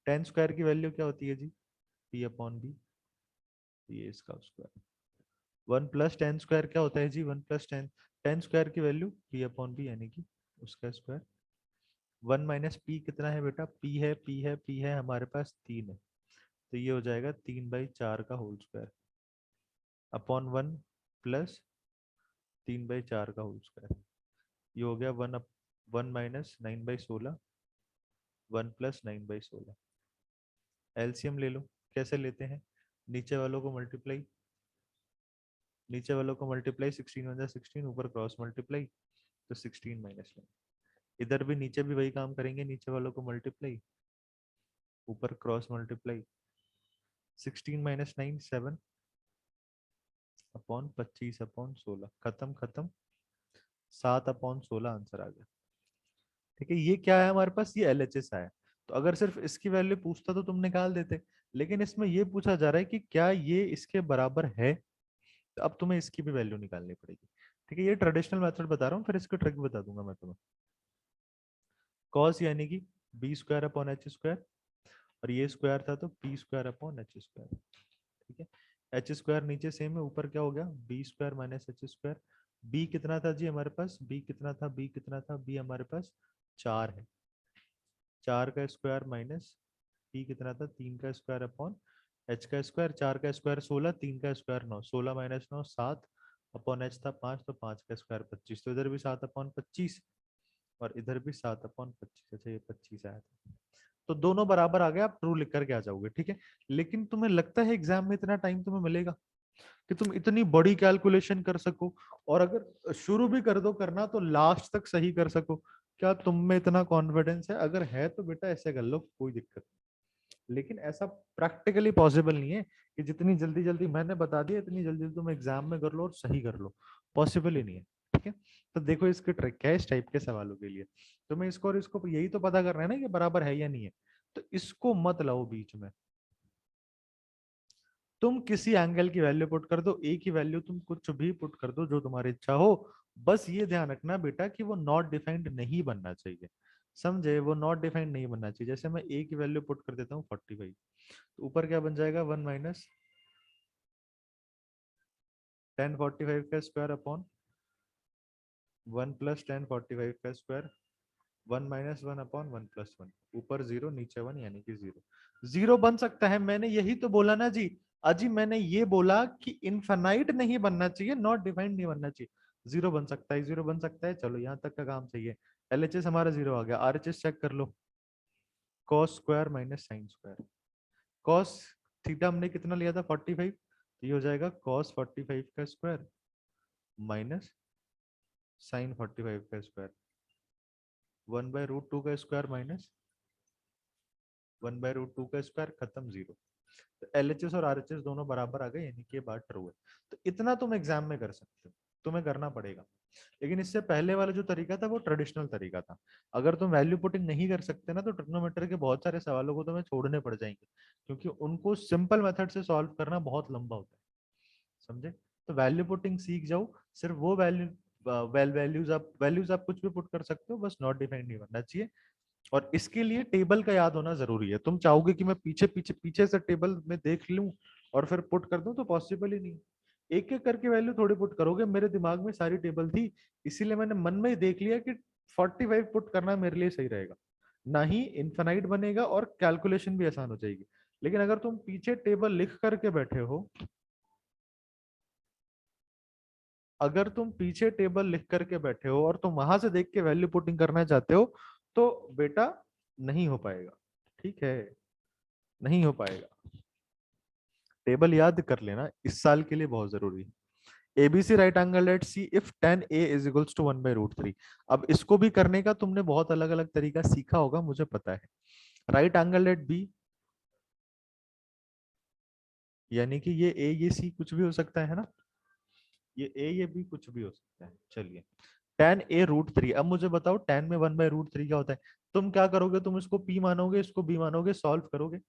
S1: टेन स्क्वायर की वैल्यू क्या होती है जी, p/b, ये इसका स्क्वायर। 1 प्लस टेन स्क्वायर क्या होता है जी, 1 प्लस टेन, टेन स्क्वायर की वैल्यू p/b यानी कि उसका स्क्वायर। 1 माइनस पी कितना है बेटा, पी है, पी है, पी है, हमारे पास 3 है, तो ये हो जाएगा 3/4 का होल स्क्वायर अपॉन 1 प्लस 3/4 का होल स्क्वायर। ये हो गया 1 - 9/16, 1 + 9/16। एलसीएम ले लो। कैसे लेते हैं, नीचे वालों को मल्टीप्लाई, नीचे वालों को मल्टीप्लाई, 16 × 16, ऊपर क्रॉस मल्टीप्लाई, तो 16 - 9। इधर भी नीचे भी वही काम करेंगे, नीचे वालों को मल्टीप्लाई, ऊपर क्रॉस मल्टीप्लाई, 16 - 9 7 अपॉन 25/16, खत्म खत्म, 7/16 आंसर आ गया। ठीक है, ये क्या है हमारे पास, ये एलएचएस आया। तो अगर सिर्फ इसकी वैल्यू पूछता तो तुम निकाल देते, लेकिन इसमें ये पूछा जा रहा है कि क्या ये इसके बराबर है, तो अब तुम्हें इसकी भी वैल्यू निकालनी पड़ेगी। ठीक है, ये ट्रेडिशनल मेथड बता रहा हूँ, फिर इसको ट्रिक बता दूंगा मैं तुम्हें। कॉस यानी कि b² / h², और ये स्क्वायर था तो p² / h²। ठीक है, h² नीचे सेम है, ऊपर क्या हो गया, b² - h²। b कितना था जी हमारे पास, b कितना था, b कितना था, b हमारे पास 4 है, 4 का स्क्वायर माइनस p कितना था, 3 का स्क्वायर अपॉन h का स्क्वायर, 4 का स्क्वायर 16, 3 का स्क्वायर 9, 16 - 9 7 अपॉन h था 5, तो 5 का स्क्वायर 25, तो इधर भी 7/25 और इधर भी 7/25। अच्छा, ये 25 आया था, तो दोनों बराबर आ गए, आप ट्रू लिख करके आ जाओगे। ठीक है, लेकिन तुम्हें लगता है एग्जाम में इतना टाइम तुम्हें मिलेगा कि तुम इतनी बड़ी कैलकुलेशन कर सको, और अगर शुरू भी कर दो करना तो लास्ट तक सही कर सको? क्या तुम में इतना कॉन्फिडेंस है? अगर है तो बेटा ऐसे कर लो, कोई दिक्कत नहीं। लेकिन ऐसा प्रैक्टिकली पॉसिबल नहीं है कि जितनी जल्दी जल्दी मैंने बता दिया इतनी जल्दी तुम एग्जाम में कर लो और सही कर लो, पॉसिबल ही नहीं है। ठीक है, तो देखो इसकी ट्रिक क्या है इस टाइप के सवालों के लिए। तुम्हें इसको और इसको यही तो पता करना है ना कि बराबर है या नहीं है, तो इसको मत लाओ बीच में। तुम किसी एंगल की वैल्यू पुट कर दो, ए की वैल्यू तुम कुछ भी पुट कर दो जो तुम्हारी इच्छा हो, बस ये ध्यान रखना बेटा कि वो नॉट डिफाइंड नहीं बनना चाहिए। समझे, वो नॉट डिफाइंड नहीं बनना चाहिए। जैसे मैं ए की वैल्यू पुट कर देता हूँ 45, तो ऊपर क्या बन जाएगा, 1 - 1045 का स्क्वायर अपॉन 1 + 1045 का स्क्वायर, 1 - 1 अपॉन 1 + 1, ऊपर 0 नीचे 1 यानी कि 0। 0 बन सकता है, मैंने यही तो बोला ना जी। अजी मैंने ये बोला कि इनफाइनाइट नहीं बनना चाहिए, नॉट डिफाइंड नहीं बनना चाहिए। 0 बन सकता है, 0 बन सकता है, चलो यहाँ तक का काम सही है। एलएचएस हमारा 0 आ गया, आरएचएस चेक कर लो, cos square minus sine square. Cos theta हमने कितना लिया था, 45, तो ये हो जाएगा कॉस 45 का स्क्वायर माइनस साइन 45 का स्क्वायर, 1/√2 का स्क्वायर माइनस 1/√2 का स्क्वायर, खत्म 0। तो एलएचएस और आरएचएस दोनों बराबर आ गए, यानी कि ये बात ट्रू है। तो इतना तुम एग्जाम में कर सकते हो, तुम्हें करना पड़ेगा। लेकिन इससे पहले वाला जो तरीका था वो ट्रेडिशनल तरीका था। अगर तुम वैल्यू पुटिंग नहीं कर सकते ना, तो ट्रिग्नोमेट्री के बहुत सारे सवालों को तुम्हें छोड़ने पड़ जाएंगे, क्योंकि उनको सिंपल मेथड से सॉल्व करना बहुत लंबा होता है। समझे, तो वैल्यू पुटिंग सीख जाओ। सिर्फ वो वैल्यूज आप कुछ भी पुट कर सकते हो, बस नॉट डिफाइंड नहीं बनना चाहिए। और इसके लिए टेबल का याद होना जरूरी है। तुम चाहोगे कि मैं पीछे पीछे पीछे से टेबल में देख लूं और फिर पुट कर दूं, तो पॉसिबल ही नहीं। एक एक करके वैल्यू थोड़ी पुट करोगे, मेरे दिमाग में सारी टेबल थी, इसीलिए मैंने मन में ही देख लिया कि 45 पुट करना मेरे लिए सही रहेगा, ना ही इनफाइनाइट बनेगा और कैलकुलेशन भी आसान हो जाएगी। लेकिन अगर तुम पीछे टेबल लिख करके बैठे हो, अगर तुम पीछे टेबल लिख करके बैठे हो और तुम वहां से देख के वैल्यू पुटिंग करना चाहते हो, तो बेटा नहीं हो पाएगा। ठीक है, नहीं हो पाएगा। टेबल याद कर लेना, इस साल के लिए बहुत जरूरी है। ABC right angle at C if tan a is equals to 1/√3। अब इसको भी करने का तुमने बहुत अलग अलग तरीका सीखा होगा, मुझे पता है। राइट एंगल एट बी, यानी कि ये ए ये सी कुछ भी हो सकता है ना, ये ए ये बी कुछ भी हो सकता है। चलिए, tan a√3। अब मुझे बताओ tan में 1/√3 क्या होता है? तुम क्या करोगे, तुम इसको p मानोगे, इसको b मानोगे, सॉल्व करोगे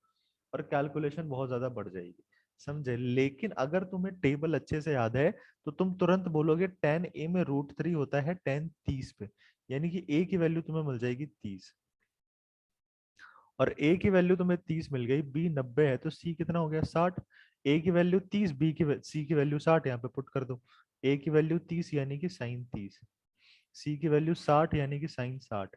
S1: और कैलकुलेशन बहुत ज्यादा बढ़ जाएगी। समझे, लेकिन अगर तुम्हें टेबल अच्छे से याद है तो तुम तुरंत बोलोगे tan a में √3 होता है tan 30 पे, यानी कि a की वैल्यू तुम्हें मिल जाएगी 30, और a की वैल्यू तुम्हें 30 मिल गई, b 90 है, तो c कितना हो गया 60। a की वैल्यू 30, c की वैल्यू 60, यहाँ पे पुट कर दो। a की वैल्यू 30 यानी कि साइन 30, सी की वैल्यू 60 यानी कि साइन 60,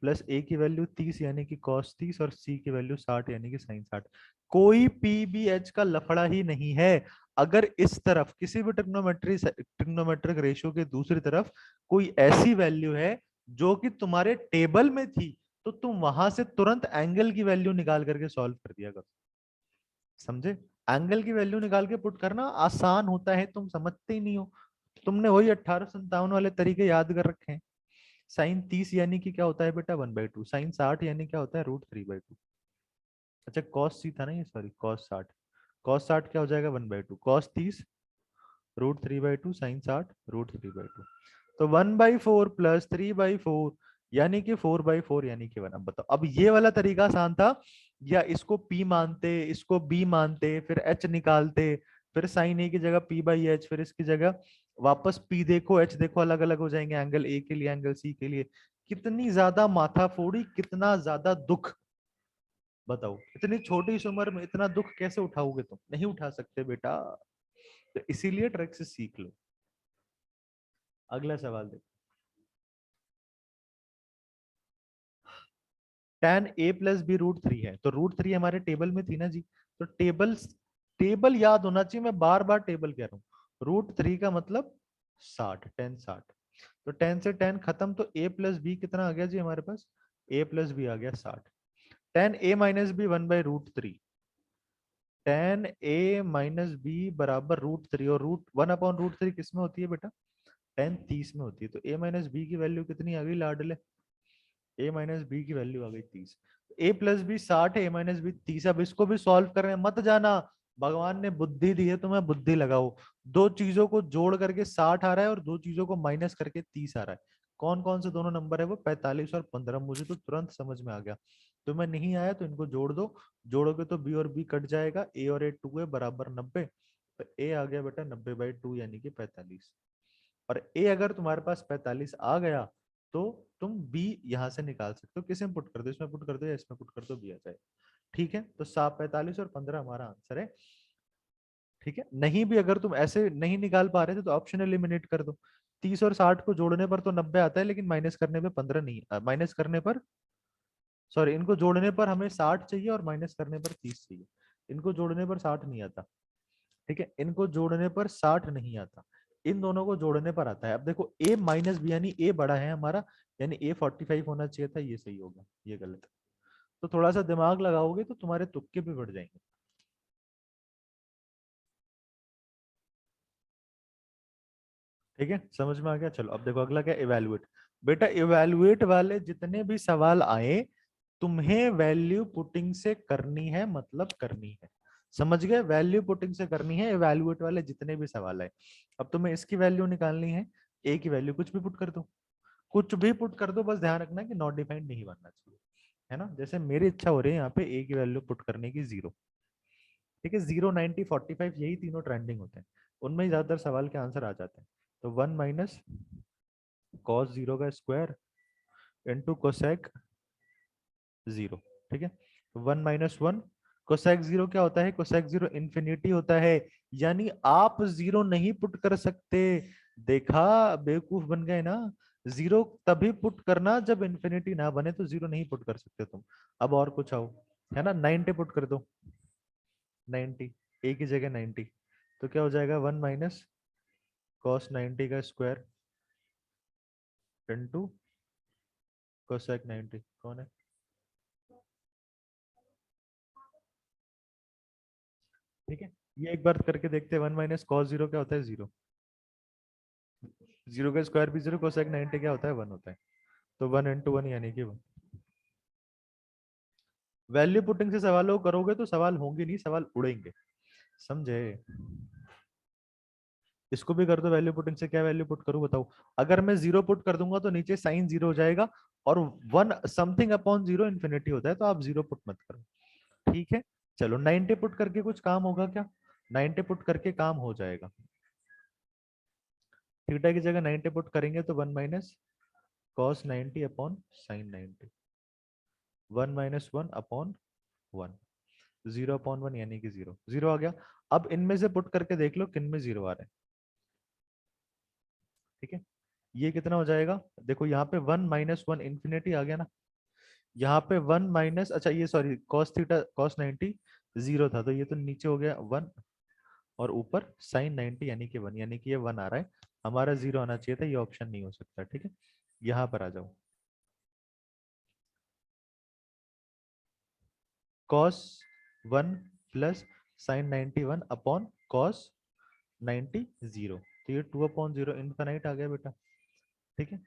S1: प्लस ए की वैल्यू 30 यानी कि कॉस 30, और सी की वैल्यू 60 यानी कि साइन 60। कोई पीबीएच का लफड़ा ही नहीं है। अगर इस तरफ किसी भी ट्रिग्नोमेट्रिक रेशियो के दूसरी तरफ कोई ऐसी वैल्यू है जो कि तुम्हारे टेबल में थी, तो तुम वहां से तुरंत एंगल की वैल्यू निकाल करके सॉल्व कर दिया करो। समझे? एंगल की वैल्यू निकाल के पुट करना आसान होता है, तुम समझते ही नहीं हो। तुमने वही 1857 वाले तरीके याद कर रखे हैं। साइन 30 यानी कि क्या होता है बेटा 1/2, साइन 60 यानी क्या होता है √3/2। अच्छा कॉस सी था ना ये, सॉरी कॉस 60, कॉस 60 क्या हो जाएगा 1/2, कॉस 30 √3/2, साइन 60 √3/2। तो 1/4 प्लस 3/4 यानी कि 4/4 यानी कि 1। अब बताओ, अब ये वाला तरीका आसान था, या इसको P मानते, इसको B मानते, फिर H निकालते, फिर साइन ए की जगह P/H, फिर इसकी जगह वापस P देखो H देखो, अलग अलग हो जाएंगे, एंगल ए के लिए एंगल सी के लिए। कितनी ज्यादा माथाफोड़ी, कितना ज्यादा दुख। बताओ इतनी छोटी सी उम्र में इतना दुख कैसे उठाओगे? तुम नहीं उठा सकते बेटा। तो इसीलिए ट्रिक से सीख लो। अगला सवाल देखो, tan a प्लस बी √3 है, तो √3 हमारे टेबल में थी ना जी। तो टेबल टेबल याद होना चाहिए, मैं बार बार टेबल कह रहा हूँ। √3 का मतलब 60, tan 60। तो tan से tan खत्म, तो a प्लस बी कितना आ गया जी हमारे पास? a प्लस बी आ गया 60। tan a minus B 1/√3, tan a minus B बराबर √3, और √1/√3 किस में होती है बेटा? tan 30 में होती है। तो a माइनस बी की वैल्यू कितनी आ गई लाडले? a माइनस बी की वैल्यू आ गई 30। a प्लस बी 60 है, a माइनस बी 30। अब इसको भी सॉल्व करने मत जाना, भगवान ने बुद्धि दी है तुम्हें, बुद्धि लगाओ। दो चीजों को जोड़ करके 60 आ रहा है और दो चीजों को माइनस करके 30 आ रहा है। कौन कौन से दोनों नंबर है वो? 45 और 15। मुझे तो तुरंत समझ में आ गया। तुम्हें नहीं आया तो इनको जोड़ दो, जोड़ोगे तो b और b कट जाएगा, a और a 2 है बराबर 90। तो a आ गया बेटा 90/2 यानी कि 45। और a अगर तुम्हारे पास 45 आ गया तो तुम b यहां से निकाल सकते हो। किसे में पुट कर दो? इसमें पुट कर दो या इसमें पुट कर दो, b आ जाए। ठीक है, तो 45 और 15 हमारा आंसर है। ठीक है, नहीं भी अगर तुम ऐसे नहीं निकाल पा रहे थे तो ऑप्शन एलिमिनेट कर दो। 30 और 60 को जोड़ने पर तो 90 आता है, लेकिन माइनस करने पे 15 नहीं, माइनस करने पर, सॉरी, इनको जोड़ने पर हमें 60 चाहिए और माइनस करने पर 30 चाहिए। इनको जोड़ने पर 60 नहीं आता। ठीक है, इनको जोड़ने पर 60 नहीं आता, इन दोनों को जोड़ने पर आता है। अब देखो a माइनस बी यानी a बड़ा है हमारा, यानी a 45 होना चाहिए था, ये सही होगा, ये गलत है। तो थोड़ा सा दिमाग लगाओगे तो तुम्हारे तुक्के भी बढ़ जाएंगे। ठीक है, समझ में आ गया? चलो अब देखो अगला क्या, इवेलुएट। बेटा इवेलुएट वाले जितने भी सवाल आए, तुम्हें वैल्यू पुटिंग से करनी है, मतलब करनी है। समझ गए? वैल्यू पुटिंग से करनी है इवेलुएट वाले जितने भी सवाल आए। अब तुम्हें इसकी वैल्यू निकालनी है, ए की वैल्यू कुछ भी पुट कर दो, कुछ भी पुट कर दो, बस ध्यान रखना कि नॉट डिफाइंड नहीं बनना चाहिए। है ना? जैसे मेरी इच्छा हो रही है यहाँ पे ए की वैल्यू पुट करने की 0। ठीक है, 0, 90, 45 यही तीनों ट्रेंडिंग होते हैं, उनमें ही ज्यादातर सवाल के आंसर आ जाते हैं। तो 1 माइनस कॉस 0 का स्क्वायर इंटू कोसेक 0। ठीक है, तो 1 माइनस 1, कोसेक 0 क्या होता है? कोसेक 0 इंफिनिटी होता है, यानी आप 0 नहीं पुट कर सकते। देखा, बेवकूफ बन गए ना। 0 तभी पुट करना जब इंफिनिटी ना बने, तो 0 नहीं पुट कर सकते तुम। अब और कुछ आओ, है ना, 90 पुट कर दो, 90, ए की जगह 90। तो क्या हो जाएगा 1 माइनस कॉस 90 का स्क्वायर इंटू कोसेक 90। कौन है? ठीक है, ये एक बार करके देखते हैं। 1 माइनस कॉस 0 क्या होता है? 0। 0 का स्क्वायर भी 0, कोसेक 90 क्या होता है? 1 होता है। तो 1 इंटू 1 यानी कि 1। वैल्यू पुटिंग से सवालों को करोगे तो सवाल होंगे नहीं, सवाल उड़ेंगे। समझे? इसको भी कर दो वैल्यू पुटिंग से। क्या वैल्यू पुट करूं बताओ? अगर मैं 0 पुट कर दूंगा तो नीचे साइन 0 हो जाएगा, और 1 समथिंग अपॉन 0 इन्फिनिटी होता है, तो आप 0 पुट मत करो। ठीक है, चलो 90 पुट करके कुछ काम होगा क्या? 90 पुट करके काम हो जाएगा। थीटा की जगह 90 पुट करेंगे तो 1 minus cos 90 upon sine 90, 1 minus 1 upon 1, 0 upon 1 यानी कि 0, 0 आ गया। अब इनमें से पुट करके देख लो किन में 0 आ रहे हैं। ठीक है, ये कितना हो जाएगा, देखो यहाँ पे 1 माइनस 1 इन्फिनिटी आ गया ना, यहाँ पे 1 माइनस, अच्छा ये सॉरी कॉस थीटा कॉस 90 0 था, तो ये तो नीचे हो गया 1, और ऊपर साइन 90 यानी कि 1, यानी कि ये 1 आ रहा है, हमारा 0 आना चाहिए था, ये ऑप्शन नहीं हो सकता। ठीक है, यहाँ पर आ जाओ, cos 1 plus sign 91 upon cos 90 0, तो ये 2 अपॉन 0 इनफाइनाइट आ गया बेटा। ठीक है,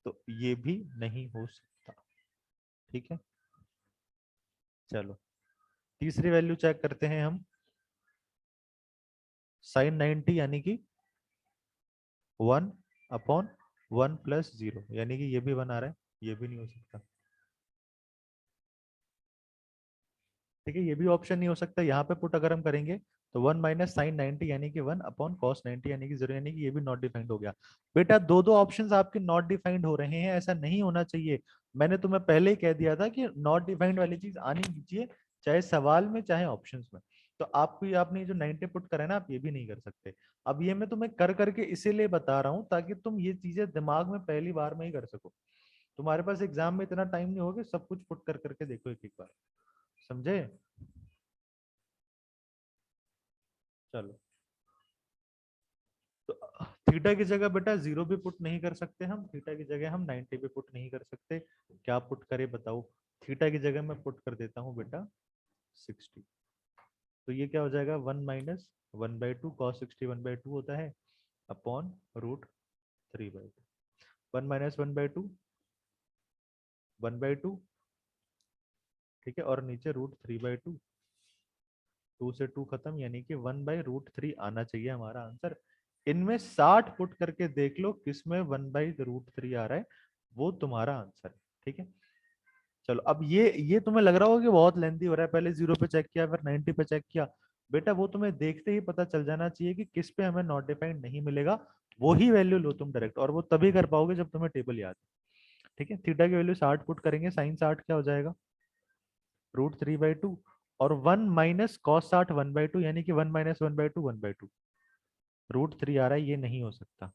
S1: तो ये भी नहीं हो सकता। ठीक है, चलो तीसरी वैल्यू चेक करते हैं हम, साइन 90 यानी कि 1 अपॉन 1 प्लस 0, यानी कि ये भी 1 आ रहा है, ये भी नहीं हो सकता। ठीक है, ये भी ऑप्शन नहीं हो सकता। यहाँ पे पुट अगर हम करेंगे तो 1 माइनस साइन 90 यानी कि 1 अपॉन कॉस 90 यानी कि 0, यानी कि ये भी नॉट डिफाइंड हो गया। बेटा दो दो ऑप्शंस आपके नॉट डिफाइंड हो रहे हैं, ऐसा नहीं होना चाहिए। मैंने तुम्हें पहले ही कह दिया था कि नॉट डिफाइंड वाली चीज आनी चाहिए, चाहे सवाल में चाहे ऑप्शंस में। तो आपको ये आपने जो 90 पुट करा है ना, आप ये भी नहीं कर सकते। अब ये मैं तुम्हें कर करके इसीलिए बता रहा हूँ ताकि तुम ये चीजें दिमाग में पहली बार में ही कर सको। तुम्हारे पास एग्जाम में इतना टाइम नहीं होगा, सब कुछ पुट कर करके देखो एक एक बार, समझे? चलो, तो थीटा की जगह बेटा 0 भी पुट नहीं कर सकते हम, थीटा की जगह हम 90 भी पुट नहीं कर सकते। क्या पुट करे बताओ? थीटा की जगह मैं पुट कर देता हूँ बेटा 60, तो ये क्या हो जाएगा 1 माइनस 1/2 कॉस 60 1/2 होता है अपॉन रूट 3/2, 1 माइनस 1/2 1/2, ठीक है, और नीचे रूट 3/2, 2 से 2 खत्म, यानी कि 1/√3 आना चाहिए हमारा आंसर। इनमें 60 पुट करके देख लो किसमें 1/√3 आ रहा है, वो तुम्हारा आंसर है। ठीक है, चलो अब ये तुम्हें लग रहा होगा कि बहुत लेंथी हो रहा है, पहले 0 पे चेक किया फिर 90 पे चेक किया। बेटा वो तुम्हें देखते ही पता चल जाना चाहिए कि किस पे हमें नॉट डिफाइंड नहीं मिलेगा, वही वैल्यू लो तुम डायरेक्ट, और वो तभी कर पाओगे जब तुम्हें टेबल याद है। ठीक है, थीटा की वैल्यू 60 पुट करेंगे, साइन 60 क्या हो जाएगा √3/2, और 1 माइनस कॉस 60 1/2, यानी कि 1 माइनस 1/2 1/2, √3 आ रहा है, ये नहीं हो सकता।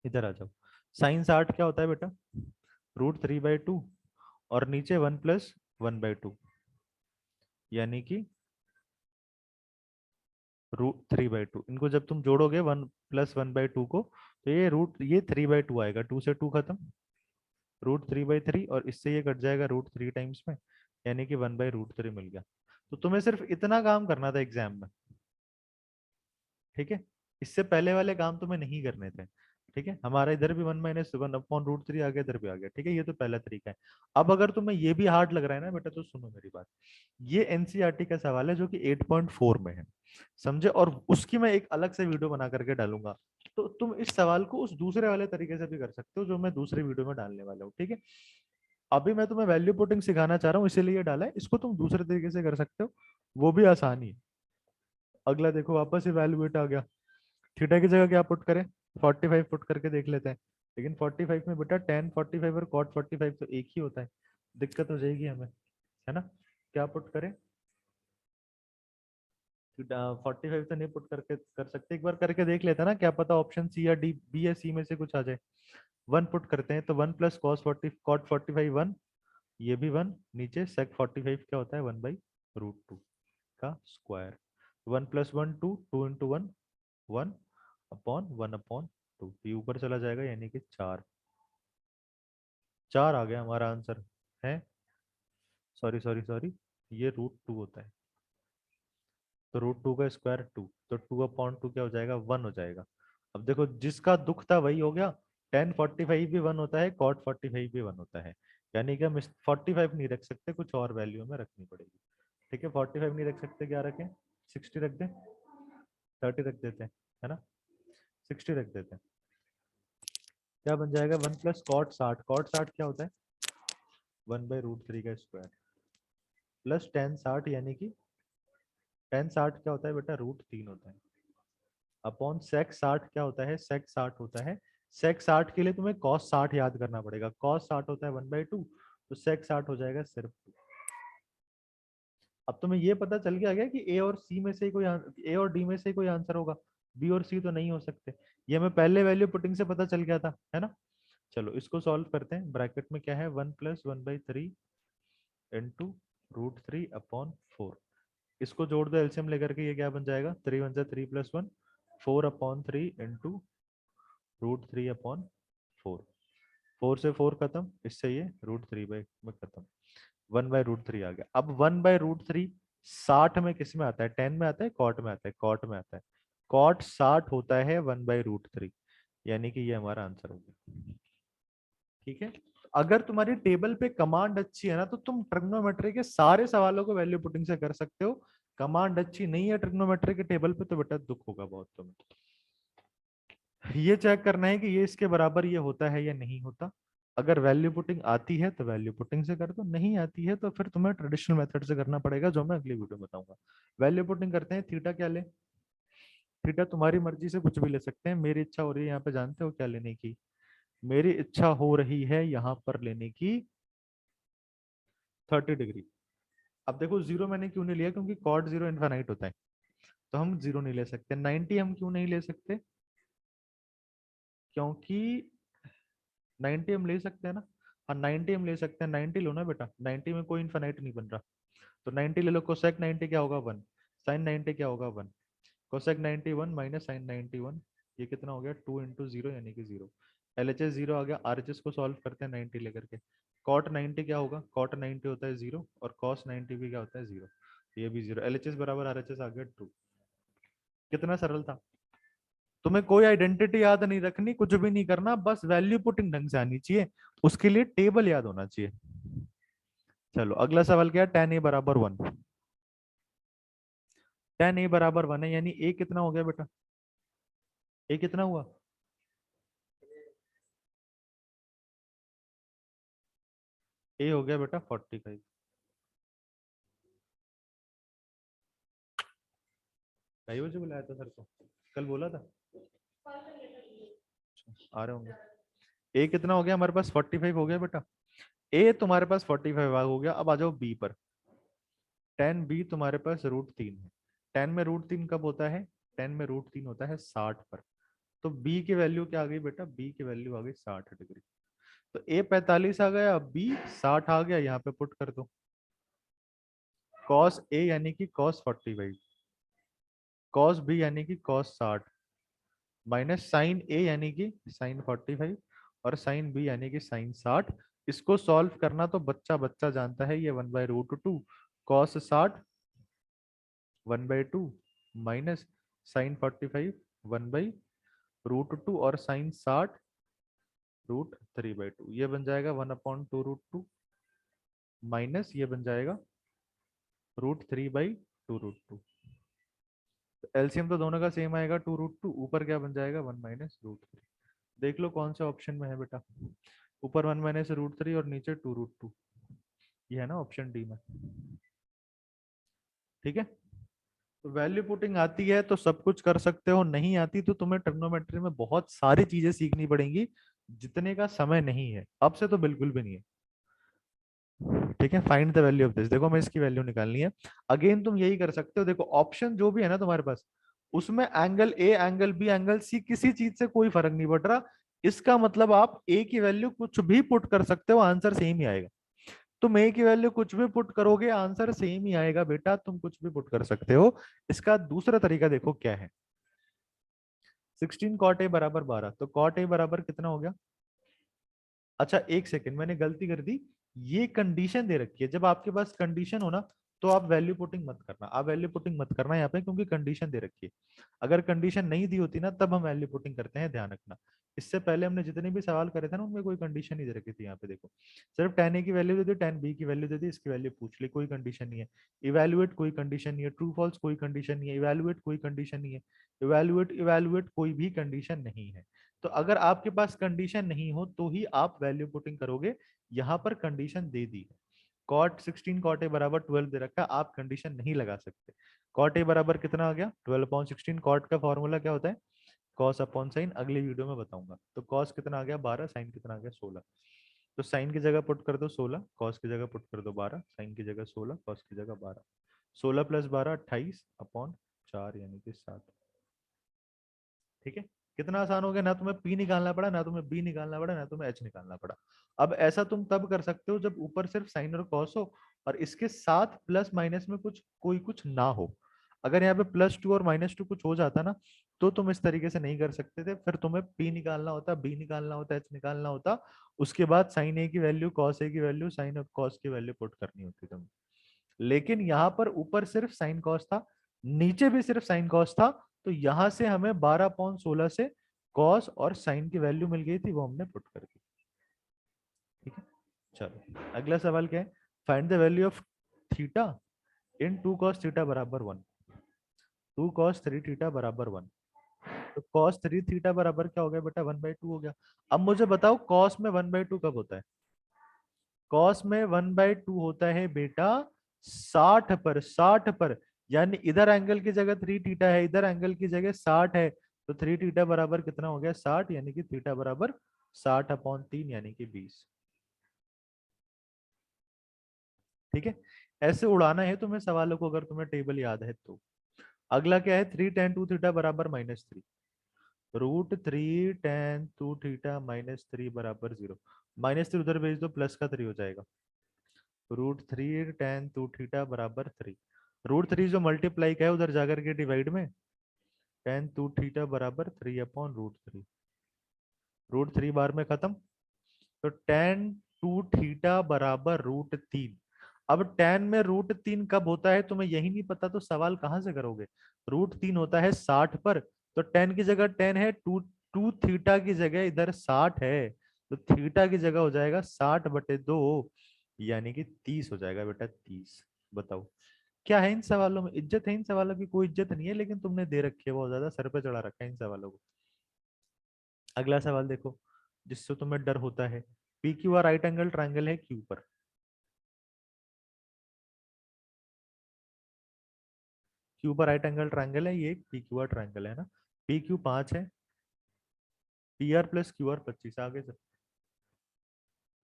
S1: इधर आ जाओ, साइन 60 क्या होता है बेटा √3/2, और नीचे 1 प्लस 1/2, यानी कि √3/2, इनको जब तुम जोड़ोगे 1 प्लस 1/2 को, तो ये 3/2 आएगा, 2 से 2 खत्म, √3/3, और इससे ये कट जाएगा √3 टाइम्स में, यानी कि 1/√3 मिल गया। तो तुम्हें सिर्फ इतना काम करना था एग्जाम में। ठीक है, इससे पहले वाले काम तुम्हें नहीं करने थे। ठीक है, हमारा इधर भी 1 माइनस 1/√3 आ गया, इधर भी आ गया। ठीक है, ये तो पहला तरीका है। अब अगर तुम्हें ये भी हार्ड लग रहा है ना बेटा, तो सुनो मेरी बात, ये एनसीईआरटी का सवाल है जो कि 8.4 में है, समझे, और उसकी मैं एक अलग से वीडियो बना करके डालूंगा। तो तुम इस सवाल को उस दूसरे वाले तरीके से भी कर सकते हो जो मैं दूसरे वीडियो में डालने वाला हूँ। ठीक है, अभी मैं तुम्हें वैल्यू पुटिंग सिखाना चाह रहा हूँ, इसीलिए डाला है, इसको तुम दूसरे तरीके से कर सकते हो, वो भी आसानी है। अगला देखो, वापस इवैल्यूएट आ गया, थीटा की जगह क्या पुट करें, 45 पुट करके देख लेते हैं। लेकिन 45 में बेटा tan 45 और cot 45 तो एक ही होता है, दिक्कत हो जाएगी हमें, है ना? क्या पुट करें, 45 तो नहीं पुट करके कर सकते, एक बार करके देख लेते हैं ना, क्या पता ऑप्शन सी या डी, बी या सी में से कुछ आ जाए। 1 पुट करते हैं, तो 1 प्लस cot 45 1, ये भी 1, नीचे sec 45 क्या होता है 1/√2 का स्क्वायर, 1 प्लस 1 2, 2 इंटू 1 1 अपॉन 1/2, ये ऊपर चला जाएगा, यानी कि 4, 4 आ गया हमारा आंसर है। सॉरी सॉरी सॉरी, ये √2 होता है, तो √2 का स्क्वायर 2, तो 2/2 क्या हो जाएगा 1 हो जाएगा। अब देखो जिसका दुख था वही हो गया, tan 45 भी 1 होता है, cot 45 भी 1 होता है, यानी कि हम 45 नहीं रख सकते, कुछ और वैल्यू में रखनी पड़ेगी। ठीक है, 45 नहीं रख सकते, क्या रखें, 60 रख दें, 30 रख देते हैं, है ना, 60 रख देते हैं, क्या बन जाएगा 1 प्लस cot 60 क्या होता है 1/√3 का स्क्वायर, प्लस tan 60, यानी कि tan 60 क्या होता है बेटा √3 होता है, अपॉन sec 60 क्या होता है, sec 60 होता है, sec 60 के लिए तुम्हें cos 60 याद करना पड़ेगा, cos 60 होता है 1/2, तो sec 60 हो जाएगा सिर्फ 2। अब तुम्हें ये पता चल गया क्या कि ए और सी में से कोई ए और डी में से कोई आंसर होगा, बी और सी तो नहीं हो सकते। ये हमें पहले वैल्यू पुटिंग से पता चल गया था, है ना। चलो इसको सॉल्व करते हैं। ब्रैकेट में क्या है, 1+1/3 इंटू √3/4। इसको जोड़ दो एलसीएम लेकर के, ये क्या बन जाएगा, 3 × 1 = 3 + 1, 4/3 इंटू √3/4। 4 से 4 खत्म, इससे ये √3 में खत्म, 1/√3 आ गया। अब 1/√3 60 में किस में आता है, 10 में आता है, कॉट में आता है, कॉट में आता है। कॉट 60 होता है 1/√3, यानी कि ये हमारा आंसर हो गया। ठीक है, अगर तुम्हारी टेबल पे कमांड अच्छी है ना, तो तुम ट्रिग्नोमेट्री के सारे सवालों को वैल्यू पुटिंग से कर सकते हो। कमांड अच्छी नहीं है ट्रिग्नोमेट्री के टेबल पे, तो बेटा दुख होगा बहुत तुम्हें। ये चेक करना है कि ये इसके बराबर ये होता है या नहीं होता। अगर वैल्यू पुटिंग आती है तो वैल्यू पुटिंग से कर दो, नहीं आती है तो फिर तुम्हें ट्रेडिशनल मेथड से करना पड़ेगा, जो मैं अगली वीडियो में बताऊंगा। वैल्यू पुटिंग करते हैं। थीटा क्या ले, थीटा तुम्हारी मर्जी से कुछ भी ले सकते हैं। मेरी इच्छा हो रही है यहाँ पे, जानते हो क्या लेने की, मेरी इच्छा हो रही है यहाँ पर लेने की 30 डिग्री। अब देखो जीरो मैंने क्यों नहीं लिया, क्योंकि कॉट जीरो इनफाइनाइट होता है, तो हम जीरो नहीं ले सकते। 90 हम क्यों नहीं ले सकते, क्योंकि 90 हम ले सकते हैं ना। हाँ 90 हम ले सकते हैं, 90 लो ना बेटा, 90 में कोई इनफाइनाइट नहीं बन रहा, तो 90 ले लो। कोसेक 90 क्या होगा, 1। साइन 90 क्या होगा, 1। कोसेक 91 माइनस साइन 91, ये कितना हो गया, 2 × 0 यानी कि 0। एलएचएस 0 आ गया। आरएचएस को सॉल्व करते हैं 90 लेकर के। कॉट 90 क्या होगा, कॉट 90 होता है 0, और कॉस 90 भी क्या होता है 0, ये भी 0। एलएचएस बराबर आरएचएस आ गया 2। कितना सरल था। तुम्हें कोई आइडेंटिटी याद नहीं रखनी, कुछ भी नहीं करना, बस वैल्यू पुटिंग ढंग से आनी चाहिए, उसके लिए टेबल याद होना चाहिए। चलो अगला सवाल क्या है, tan a = 1। tan a = 1 है, यानी a कितना हो गया बेटा, a कितना हुआ, a हो गया बेटा 45। ढाई बजे बुलाया था सर को, कल बोला था, आ रहे होंगे। a कितना हो गया हमारे पास, 45 हो गया बेटा। a तुम्हारे पास 45 हो गया। अब आ जाओ b पर। tan b तुम्हारे पास √3 है। tan में √3 कब होता है, tan में √3 होता है 60 पर। तो b की वैल्यू क्या आ गई बेटा, b की वैल्यू आ गई 60 डिग्री। तो a 45 आ गया, b 60 आ गया, यहाँ पे पुट कर दो। cos a यानी कि cos 45, cos b यानी कि cos 60, माइनस साइन a यानी कि साइन 45, और साइन b यानी कि साइन 60। इसको सॉल्व करना तो बच्चा बच्चा जानता है, ये 1/√2 cos 60 1/2 माइनस साइन 45 1/√2, और साइन 60 √3/2, ये बन जाएगा 1/2√2 माइनस ये बन जाएगा √3/2√2। एलसीएम तो दोनों का सेम आएगा 2√2, ऊपर क्या बन जाएगा 1 - √3। देख लो कौन से ऑप्शन में है बेटा, ऊपर 1 - √3 और नीचे 2√2, ये है ना ऑप्शन डी में। ठीक है, तो वैल्यू पुटिंग आती है तो सब कुछ कर सकते हो, नहीं आती तो तुम्हें ट्रिग्नोमेट्री में बहुत सारी चीजें सीखनी पड़ेंगी, जितने का समय नहीं है अब से, तो बिल्कुल भी नहीं है। ठीक है, find the value of this, देखो मैं इसकी वैल्यू निकालनी है। अगेन तुम यही कर सकते हो, देखो ऑप्शन जो भी है ना तुम्हारे पास, उसमें angle A, angle B, angle C, किसी चीज से कोई फर्क नहीं पड़ रहा। इसका मतलब आप ए की वैल्यू कुछ भी पुट कर सकते हो, आंसर सेम ही आएगा। तुम ए की वैल्यू कुछ भी पुट करोगे, आंसर सेम ही आएगा बेटा, तुम कुछ भी पुट कर सकते हो। इसका दूसरा तरीका देखो क्या है। 16 cot a = 12, तो cot a बराबर कितना हो गया। अच्छा एक सेकंड, मैंने गलती कर दी, ये कंडीशन दे रखी है। जब आपके पास कंडीशन हो ना, तो आप वैल्यू पुटिंग मत करना, आप वैल्यू पुटिंग मत करना यहाँ पे, क्योंकि कंडीशन दे रखी है। अगर कंडीशन नहीं दी होती ना, तब हम वैल्यू पुटिंग करते हैं, ध्यान रखना। इससे पहले हमने जितने भी सवाल करे थे ना, उनमें कोई कंडीशन नहीं दे रखी थी। यहाँ पे देखो, सिर्फ tan a की वैल्यू दे दी, tan b की वैल्यू दे दी, इसकी वैल्यू पूछ ली, कोई कंडीशन नहीं है। इवेल्युएट कोई कंडीशन नहीं है, ट्रू फॉल्स कोई कंडीशन नहीं है, इवेल्युएट कोई कंडीशन नहीं है, इवेल्युएट इवेल्युएट कोई भी कंडीशन नहीं है। तो अगर आपके पास कंडीशन नहीं हो तो ही आप वैल्यू पुटिंग करोगे। यहाँ पर कंडीशन दे दी है, कॉट 16 कॉट ए बराबर 12 दे रखा है, आप कंडीशन नहीं लगा सकते। कॉट ए बराबर कितना आ गया, 12/16। कॉट का फॉर्मूला क्या होता है, कॉस अपॉन साइन, अगली वीडियो में बताऊंगा। तो कॉस कितना आ गया 12, साइन कितना आ गया 16। तो साइन की जगह पुट कर दो 16, कॉस की जगह पुट कर दो 12, साइन की जगह 16, कॉस की जगह 12। 16 + 12 28/4 यानी कि 7। ठीक है, कितना आसान हो गया, ना तुम्हें P निकालना पड़ा, ना तुम्हें B निकालना पड़ा, ना तुम्हें H निकालना पड़ा। अब ऐसा तुम तब कर सकते हो जब ऊपर सिर्फ साइन और कॉस हो और इसके साथ प्लस माइनस में कुछ ना हो। अगर यहाँ पे +2 और -2 कुछ हो जाता ना, तो तुम इस तरीके से नहीं कर सकते थे, फिर तुम्हें P निकालना होता, B निकालना होता, H निकालना होता, उसके बाद साइन A की वैल्यू, कॉस A की वैल्यू, साइन और कॉस की वैल्यू पुट करनी होती तुम्हें। लेकिन यहाँ पर ऊपर सिर्फ साइन कॉस था, नीचे भी सिर्फ साइन कॉस था, तो यहां से हमें 12/16 से कॉस और साइन की वैल्यू मिल गई थी, वो हमने पुट कर दी। ठीक है, चलो अगला सवाल क्या है, find the value of theta in 2 cos theta बराबर 1। 2 cos 3 थीटा बराबर 1, तो cos 3 थीटा बराबर क्या हो गया बेटा, 1/2 हो गया। अब मुझे बताओ cos में 1/2 कब होता है? cos में 1/2 होता है बेटा 60 पर, 60 पर, यानी इधर एंगल की जगह 3 थीटा है, इधर एंगल की जगह 60 है, तो 3 थीटा बराबर कितना हो गया 60, यानी कि थीटा बराबर 60/3 यानी कि 20। ठीक है, ऐसे उड़ाना है तुम्हें सवालों को, अगर तुम्हें टेबल याद है तो। अगला क्या है, 3 tan 2 थीटा बराबर -3। √3 tan 2 थीटा -3 बराबर 0। -3 उधर भेज दो, प्लस का 3 हो जाएगा। √3 tan 2 थीटा बराबर 3। √3 जो मल्टीप्लाई का है उधर जाकर के डिवाइड में, tan 2 थीटा बराबर 3/√3। √3 बार में खत्म, तो tan 2 थीटा बराबर √3। अब tan में √3 कब होता है तुम्हें यही नहीं पता, तो सवाल कहां से करोगे? √3 होता है 60 पर, तो tan की जगह 10 है, टू थीटा की जगह इधर 60 है, तो थीटा की जगह हो जाएगा 60/2, यानी कि 30 हो जाएगा बेटा, 30। बताओ क्या है इन सवालों में, इज्जत है इन सवालों की? कोई इज्जत नहीं है, लेकिन तुमने दे रखी है, बहुत ज्यादा सर पे चढ़ा रखा है इन सवालों को। अगला सवाल देखो, जिससे तुम्हें डर होता है, P Q R right angle triangle है क्यू पर। क्यू पर राइट एंगल ट्राइंगल है, ये पी क्यू आर ट्राइंगल है ना। पी क्यू 5 है, P R plus Q R 25, आगे से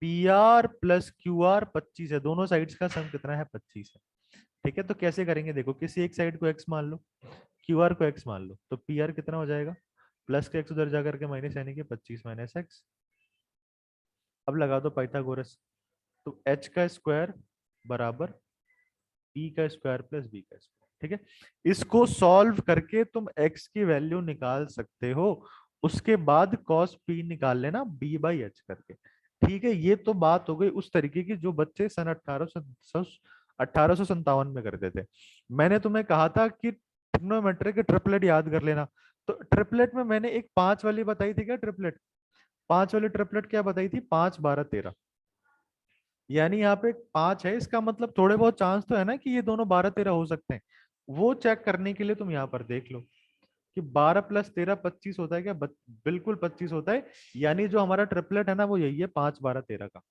S1: P R plus Q R 25 है, दोनों साइड्स का सम कितना है, 25 है। ठीक है, तो कैसे करेंगे देखो, किसी एक साइड को एक्स मान लो, क्यू आर को एक्स मान लो, तो पी आर कितना हो जाएगा, प्लस के एक्स उधर जाकर के माइनस, यानी कि 25 - एक्स। अब लगा दो पाइथागोरस, तो एच का स्क्वायर बराबर पी का स्क्वायर प्लस बी का स्क्वायर। ठीक है, इसको सॉल्व करके तुम एक्स की वैल्यू निकाल सकते हो, उसके बाद कॉस पी निकाल लेना b/h करके। ठीक है, ये तो बात हो गई उस तरीके की जो बच्चे सन 1857 में करते थे। मैंने तुम्हें कहा था कि ट्रिग्नोमेट्री के ट्रिपलेट याद कर लेना, तो ट्रिपलेट में मैंने एक 5 वाली बताई थी क्या, ट्रिपलेट 5 वाली ट्रिपलेट क्या बताई थी, 5 12 13, यानी यहाँ पे 5 है, इसका मतलब थोड़े बहुत चांस तो है ना कि ये दोनों 12 13 हो सकते हैं। वो चेक करने के लिए तुम यहाँ पर देख लो कि 12 + 13 25 होता है क्या, बिल्कुल 25 होता है, यानी जो हमारा ट्रिपलेट है ना वो यही है, 5 12 13 का।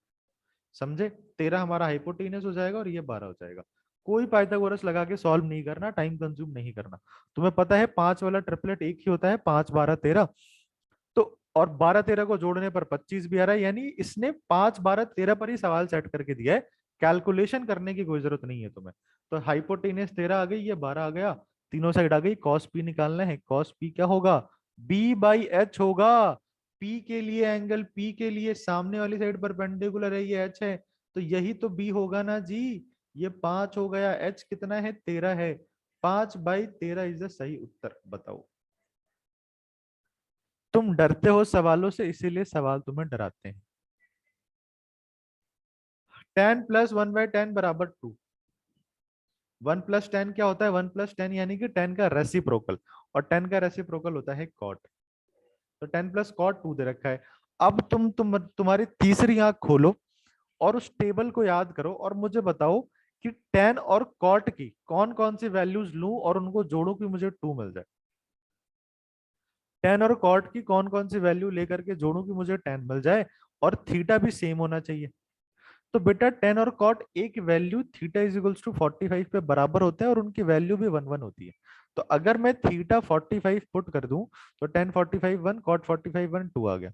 S1: समझे, 13 हमारा हाइपोटेनस हो जाएगा और ये 12 हो जाएगा। कोई पाइथागोरस लगा के सॉल्व नहीं करना, टाइम कंज्यूम नहीं करना। तुम्हें पता है 5 वाला ट्रिपलेट एक ही होता है, 5 12 13, तो और 12 13 को जोड़ने पर 25 भी आ रहा है, यानी इसने 5 12 13 पर ही सवाल सेट करके दिया है, कैलकुलेशन करने की कोई जरूरत नहीं है तुम्हें। तो हाइपोटेनस 13 आ गई, ये 12 आ गया, तीनों साइड आ गई, कॉस पी निकालना है, कॉस पी क्या होगा, b/h होगा। पी के लिए, एंगल पी के लिए सामने वाली साइड परपेंडिकुलर है, ये h है, तो यही तो b होगा ना जी। ये 5 हो गया, h कितना है, 13 है, 5/13 इज द सही उत्तर। बताओ, तुम डरते हो सवालों से, इसीलिए सवाल तुम्हें डराते हैं। 10 + 1/10 बराबर 2। 1 + 10 क्या होता है, 1 + 10 यानी कि 10 का रेसिप्रोकल, और 10 का रेसिप्रोकल होता है कॉट, तो 10 + cot 2 दे रखा है। अब तुम्हारी तीसरी आंख खोलो और उस टेबल को याद करो और मुझे बताओ कि 10 और कॉट की कौन कौन सी वैल्यूज लूं और उनको जोड़ू कि मुझे 2 मिल जाए। 10 और कॉट की कौन कौन सी वैल्यू लेकर के जोड़ू कि मुझे 10 मिल जाए, और थीटा भी सेम होना चाहिए। तो बेटा 10 और कॉट एक वैल्यू थीटा = 45 पे बराबर होता है, और उनकी वैल्यू भी 1 1 होती है। तो अगर मैं थीटा 45 पुट कर दूं, तो 10 45 1, कॉट 45 1, 2 आ गया।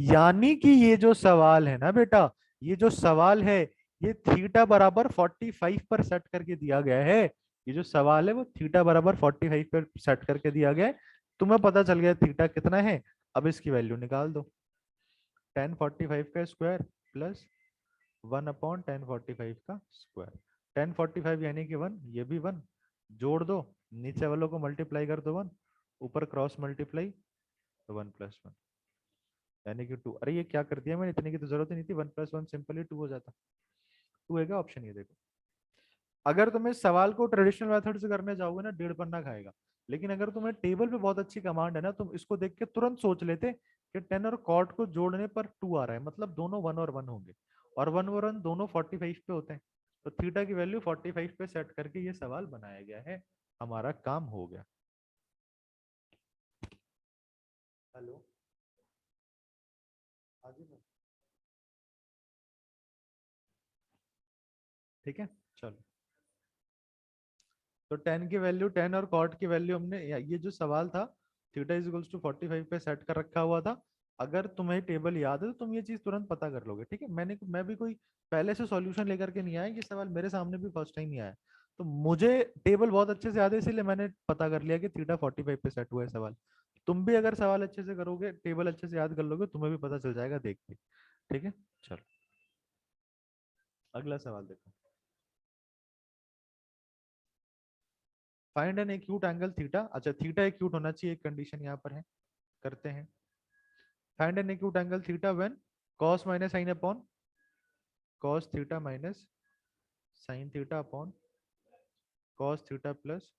S1: यानी कि ये जो सवाल है ना बेटा, ये जो सवाल है, ये थीटा बराबर 45 पर सेट करके दिया गया है। ये जो सवाल है वो थीटा बराबर 45 पर सेट करके दिया गया है। तुम्हें पता चल गया थीटा कितना है, अब इसकी वैल्यू निकाल दो। 1045 का स्क्वायर प्लस 1/1045 का स्क्वायर। 1045 यानी कि 1, ये भी 1, जोड़ दो, नीचे वालों को मल्टीप्लाई कर दो 1, ऊपर क्रॉस मल्टीप्लाई तो 1+1 यानी कि 2। अरे ये क्या कर दिया मैंने, इतने की तो जरूरत ही नहीं थी, 1+1 सिंपली 2 हो जाता। 2 है क्या ऑप्शन, ये देखो। अगर तुम इस सवाल को ट्रेडिशनल मेथड से करने जाओगे ना, 1.5 पन्ना खाएगा। लेकिन अगर तुम्हें टेबल पे बहुत अच्छी कमांड है ना, तुम इसको देख के तुरंत सोच लेते कि 10 और कॉट को जोड़ने पर 2 आ रहा है, मतलब दोनों 1 और 1 होंगे, और 1 और 1 दोनों 45 पे होते हैं। तो थीटा की वैल्यू 45 पे सेट करके ये सवाल बनाया गया है, हमारा काम हो गया। हेलो, ठीक है, चलो। तो 10 की वैल्यू, 10 और कॉट की वैल्यू हमने ये जो सवाल था, थीटा इज इक्वल्स टू 45 पे सेट कर रखा हुआ था। अगर तुम्हें टेबल याद है तो तुम ये चीज तुरंत पता कर लोगे, ठीक है। मैं भी कोई पहले से सॉल्यूशन लेकर के नहीं आया, ये सवाल मेरे सामने भी फर्स्ट टाइम नहीं आया। तो मुझे टेबल बहुत अच्छे से याद है, इसीलिए मैंने पता कर लिया कि थीटा 45 पे सेट हुआ है सवाल। तुम भी अगर सवाल अच्छे से करोगे, टेबल अच्छे से याद कर लोगे, तुम्हें भी पता चल जाएगा देख के, ठीक है। चलो अगला सवाल देखो। Find an acute angle theta. अच्छा, थीटा एक्यूट होना चाहिए, एक कंडीशन यहाँ पर है, करते हैं। Find an acute angle theta when cos minus sine upon cos theta minus sine theta upon cos theta plus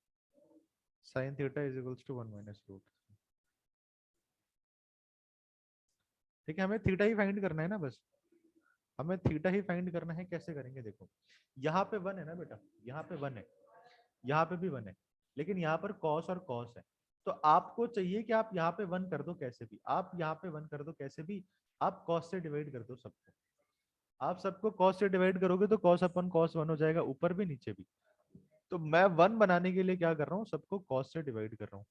S1: sine theta is equals to 1 minus root. ठीक है, हमें थीटा ही फाइंड करना है ना, बस हमें थीटा ही फाइंड करना है। कैसे करेंगे देखो, यहाँ पे 1 है ना बेटा, यहाँ पे 1 है, यहाँ पे भी 1 है, लेकिन यहाँ पर cos और cos है। तो आपको चाहिए कि आप यहाँ पे 1 कर दो कैसे भी, आप यहाँ पे 1 कर दो कैसे भी, आप cos से डिवाइड कर दो सबको। आप सबको cos से डिवाइड करोगे तो cos अपन cos 1 हो जाएगा, ऊपर भी नीचे भी। तो मैं 1 बनाने के लिए क्या कर रहा हूँ, सबको cos से डिवाइड कर रहा हूँ,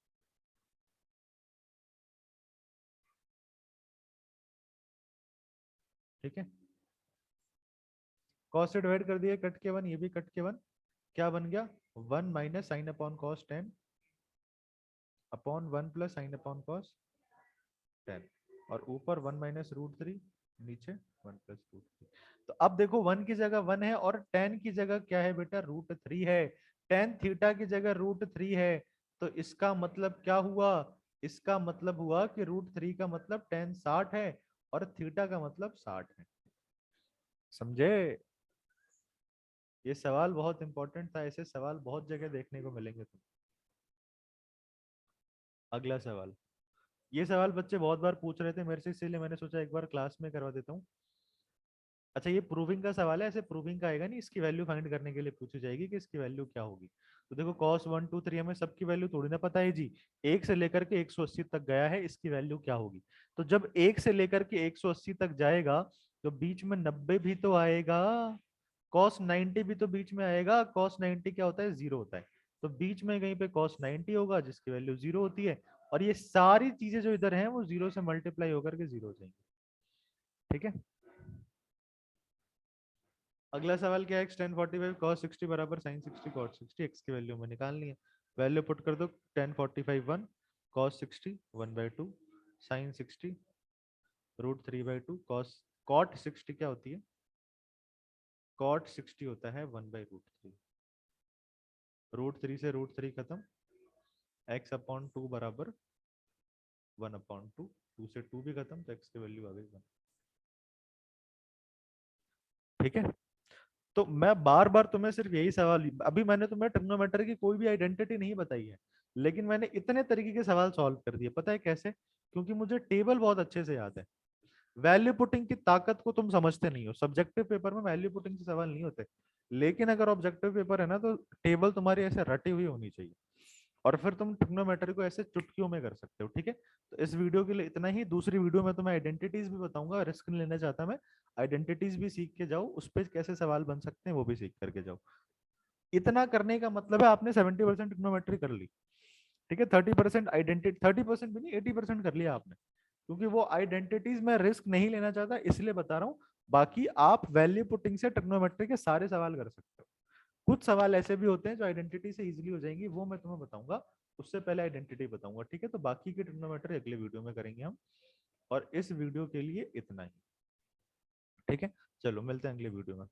S1: ठीक है। cos से डिवाइड कर दिया, कट के 1, ये भी कट के 1, क्या बन गया, 1 minus sine upon cos 10 upon 1 plus sine upon cos 10, और ऊपर 1 माइनस रूट 3, नीचे 1 प्लस रूट 3। तो अब देखो 1 की जगह 1 है और 10 की जगह क्या है बेटा, रूट 3 है। 10 थीटा की जगह रूट 3 है, तो इसका मतलब क्या हुआ, इसका मतलब हुआ कि रूट 3 का मतलब 10 60 है, और थीटा का मतलब 60 है। समझे, ये सवाल बहुत इंपॉर्टेंट था, ऐसे सवाल बहुत जगह देखने को मिलेंगे तुम। अगला सवाल, ये सवाल बच्चे बहुत बार पूछ रहे थे मेरे से, इसीलिए मैंने सोचा एक बार क्लास में करवा देता हूँ। अच्छा, ये प्रूविंग का सवाल है, ऐसे प्रूविंग का आएगा नहीं, इसकी वैल्यू फाइंड करने के लिए पूछी जाएगी कि इसकी वैल्यू क्या होगी। तो देखो cos 1 2 3 हमें सबकी वैल्यू थोड़ी ना पता है जी, एक से लेकर के 180 तक गया है, इसकी वैल्यू क्या होगी। तो जब एक से लेकर के 180 तक जाएगा, तो बीच में 90 भी तो आएगा, cos 90 भी तो बीच में आएगा। cos 90 क्या होता है, जीरो होता है। तो बीच में कहीं पे cos 90 होगा जिसकी वैल्यू जीरो होती है, और ये सारी चीजें जो इधर हैं वो जीरो से मल्टीप्लाई होकर के जीरो हो जाएंगी, ठीक है। अगला सवाल क्या है, x1045 cos 60 बराबर sin 60 cot 60, x की वैल्यू में निकालनी है। वैल्यू पुट कर दो, 1045 1, cos 60 1/2, sin 60 √3/2, cot 60 क्या होती है, cot 60 होता है 1/√3। √3 से √3 खत्म, x अपॉन 2 बराबर 1/2, 2 से 2 भी खत्म, तो x की वैल्यू आ गई 1, ठीक है। तो मैं बार बार तुम्हें सिर्फ यही सवाल, अभी मैंने तुम्हें ट्रिग्नोमेट्री की कोई भी आइडेंटिटी नहीं बताई है, लेकिन मैंने इतने तरीके के सवाल सॉल्व कर दिए, पता है कैसे, क्योंकि मुझे टेबल बहुत अच्छे से याद है। वैल्यू पुटिंग की ताकत को तुम समझते नहीं हो, सब्जेक्टिव पेपर में वैल्यू पुटिंग से सवाल नहीं होते, लेकिन अगर ऑब्जेक्टिव पेपर है ना, तो टेबल तुम्हारी ऐसे रटी हुई होनी चाहिए, और फिर तुम ट्रिग्नोमेट्री को ऐसे चुटकियों में कर सकते हो, ठीक है। तो इस वीडियो के लिए इतना ही, दूसरी वीडियो में तुम्हें आइडेंटिटीज भी बताऊंगा, रिस्क नहीं लेना चाहता मैं, आइडेंटिटीज भी सीख के जाओ, उस पर कैसे सवाल बन सकते हैं वो भी सीख करके जाओ। इतना करने का मतलब है आपने 70% ट्रिग्नोमेट्री कर ली, ठीक है। 30% आइडेंटिटी, 30% भी नहीं, 80% कर लिया आपने, क्योंकि वो आइडेंटिटीज में रिस्क नहीं लेना चाहता इसलिए बता रहा हूँ। बाकी आप वैल्यू पुटिंग से ट्रिग्नोमेट्री के सारे सवाल कर सकते हो। कुछ सवाल ऐसे भी होते हैं जो आइडेंटिटी से इजीली हो जाएंगी, वो मैं तुम्हें बताऊंगा उससे पहले आइडेंटिटी बताऊंगा, ठीक है। तो बाकी के ट्रिग्नोमेट्री अगले वीडियो में करेंगे हम, और इस वीडियो के लिए इतना ही, ठीक है। चलो मिलते हैं अगले वीडियो में।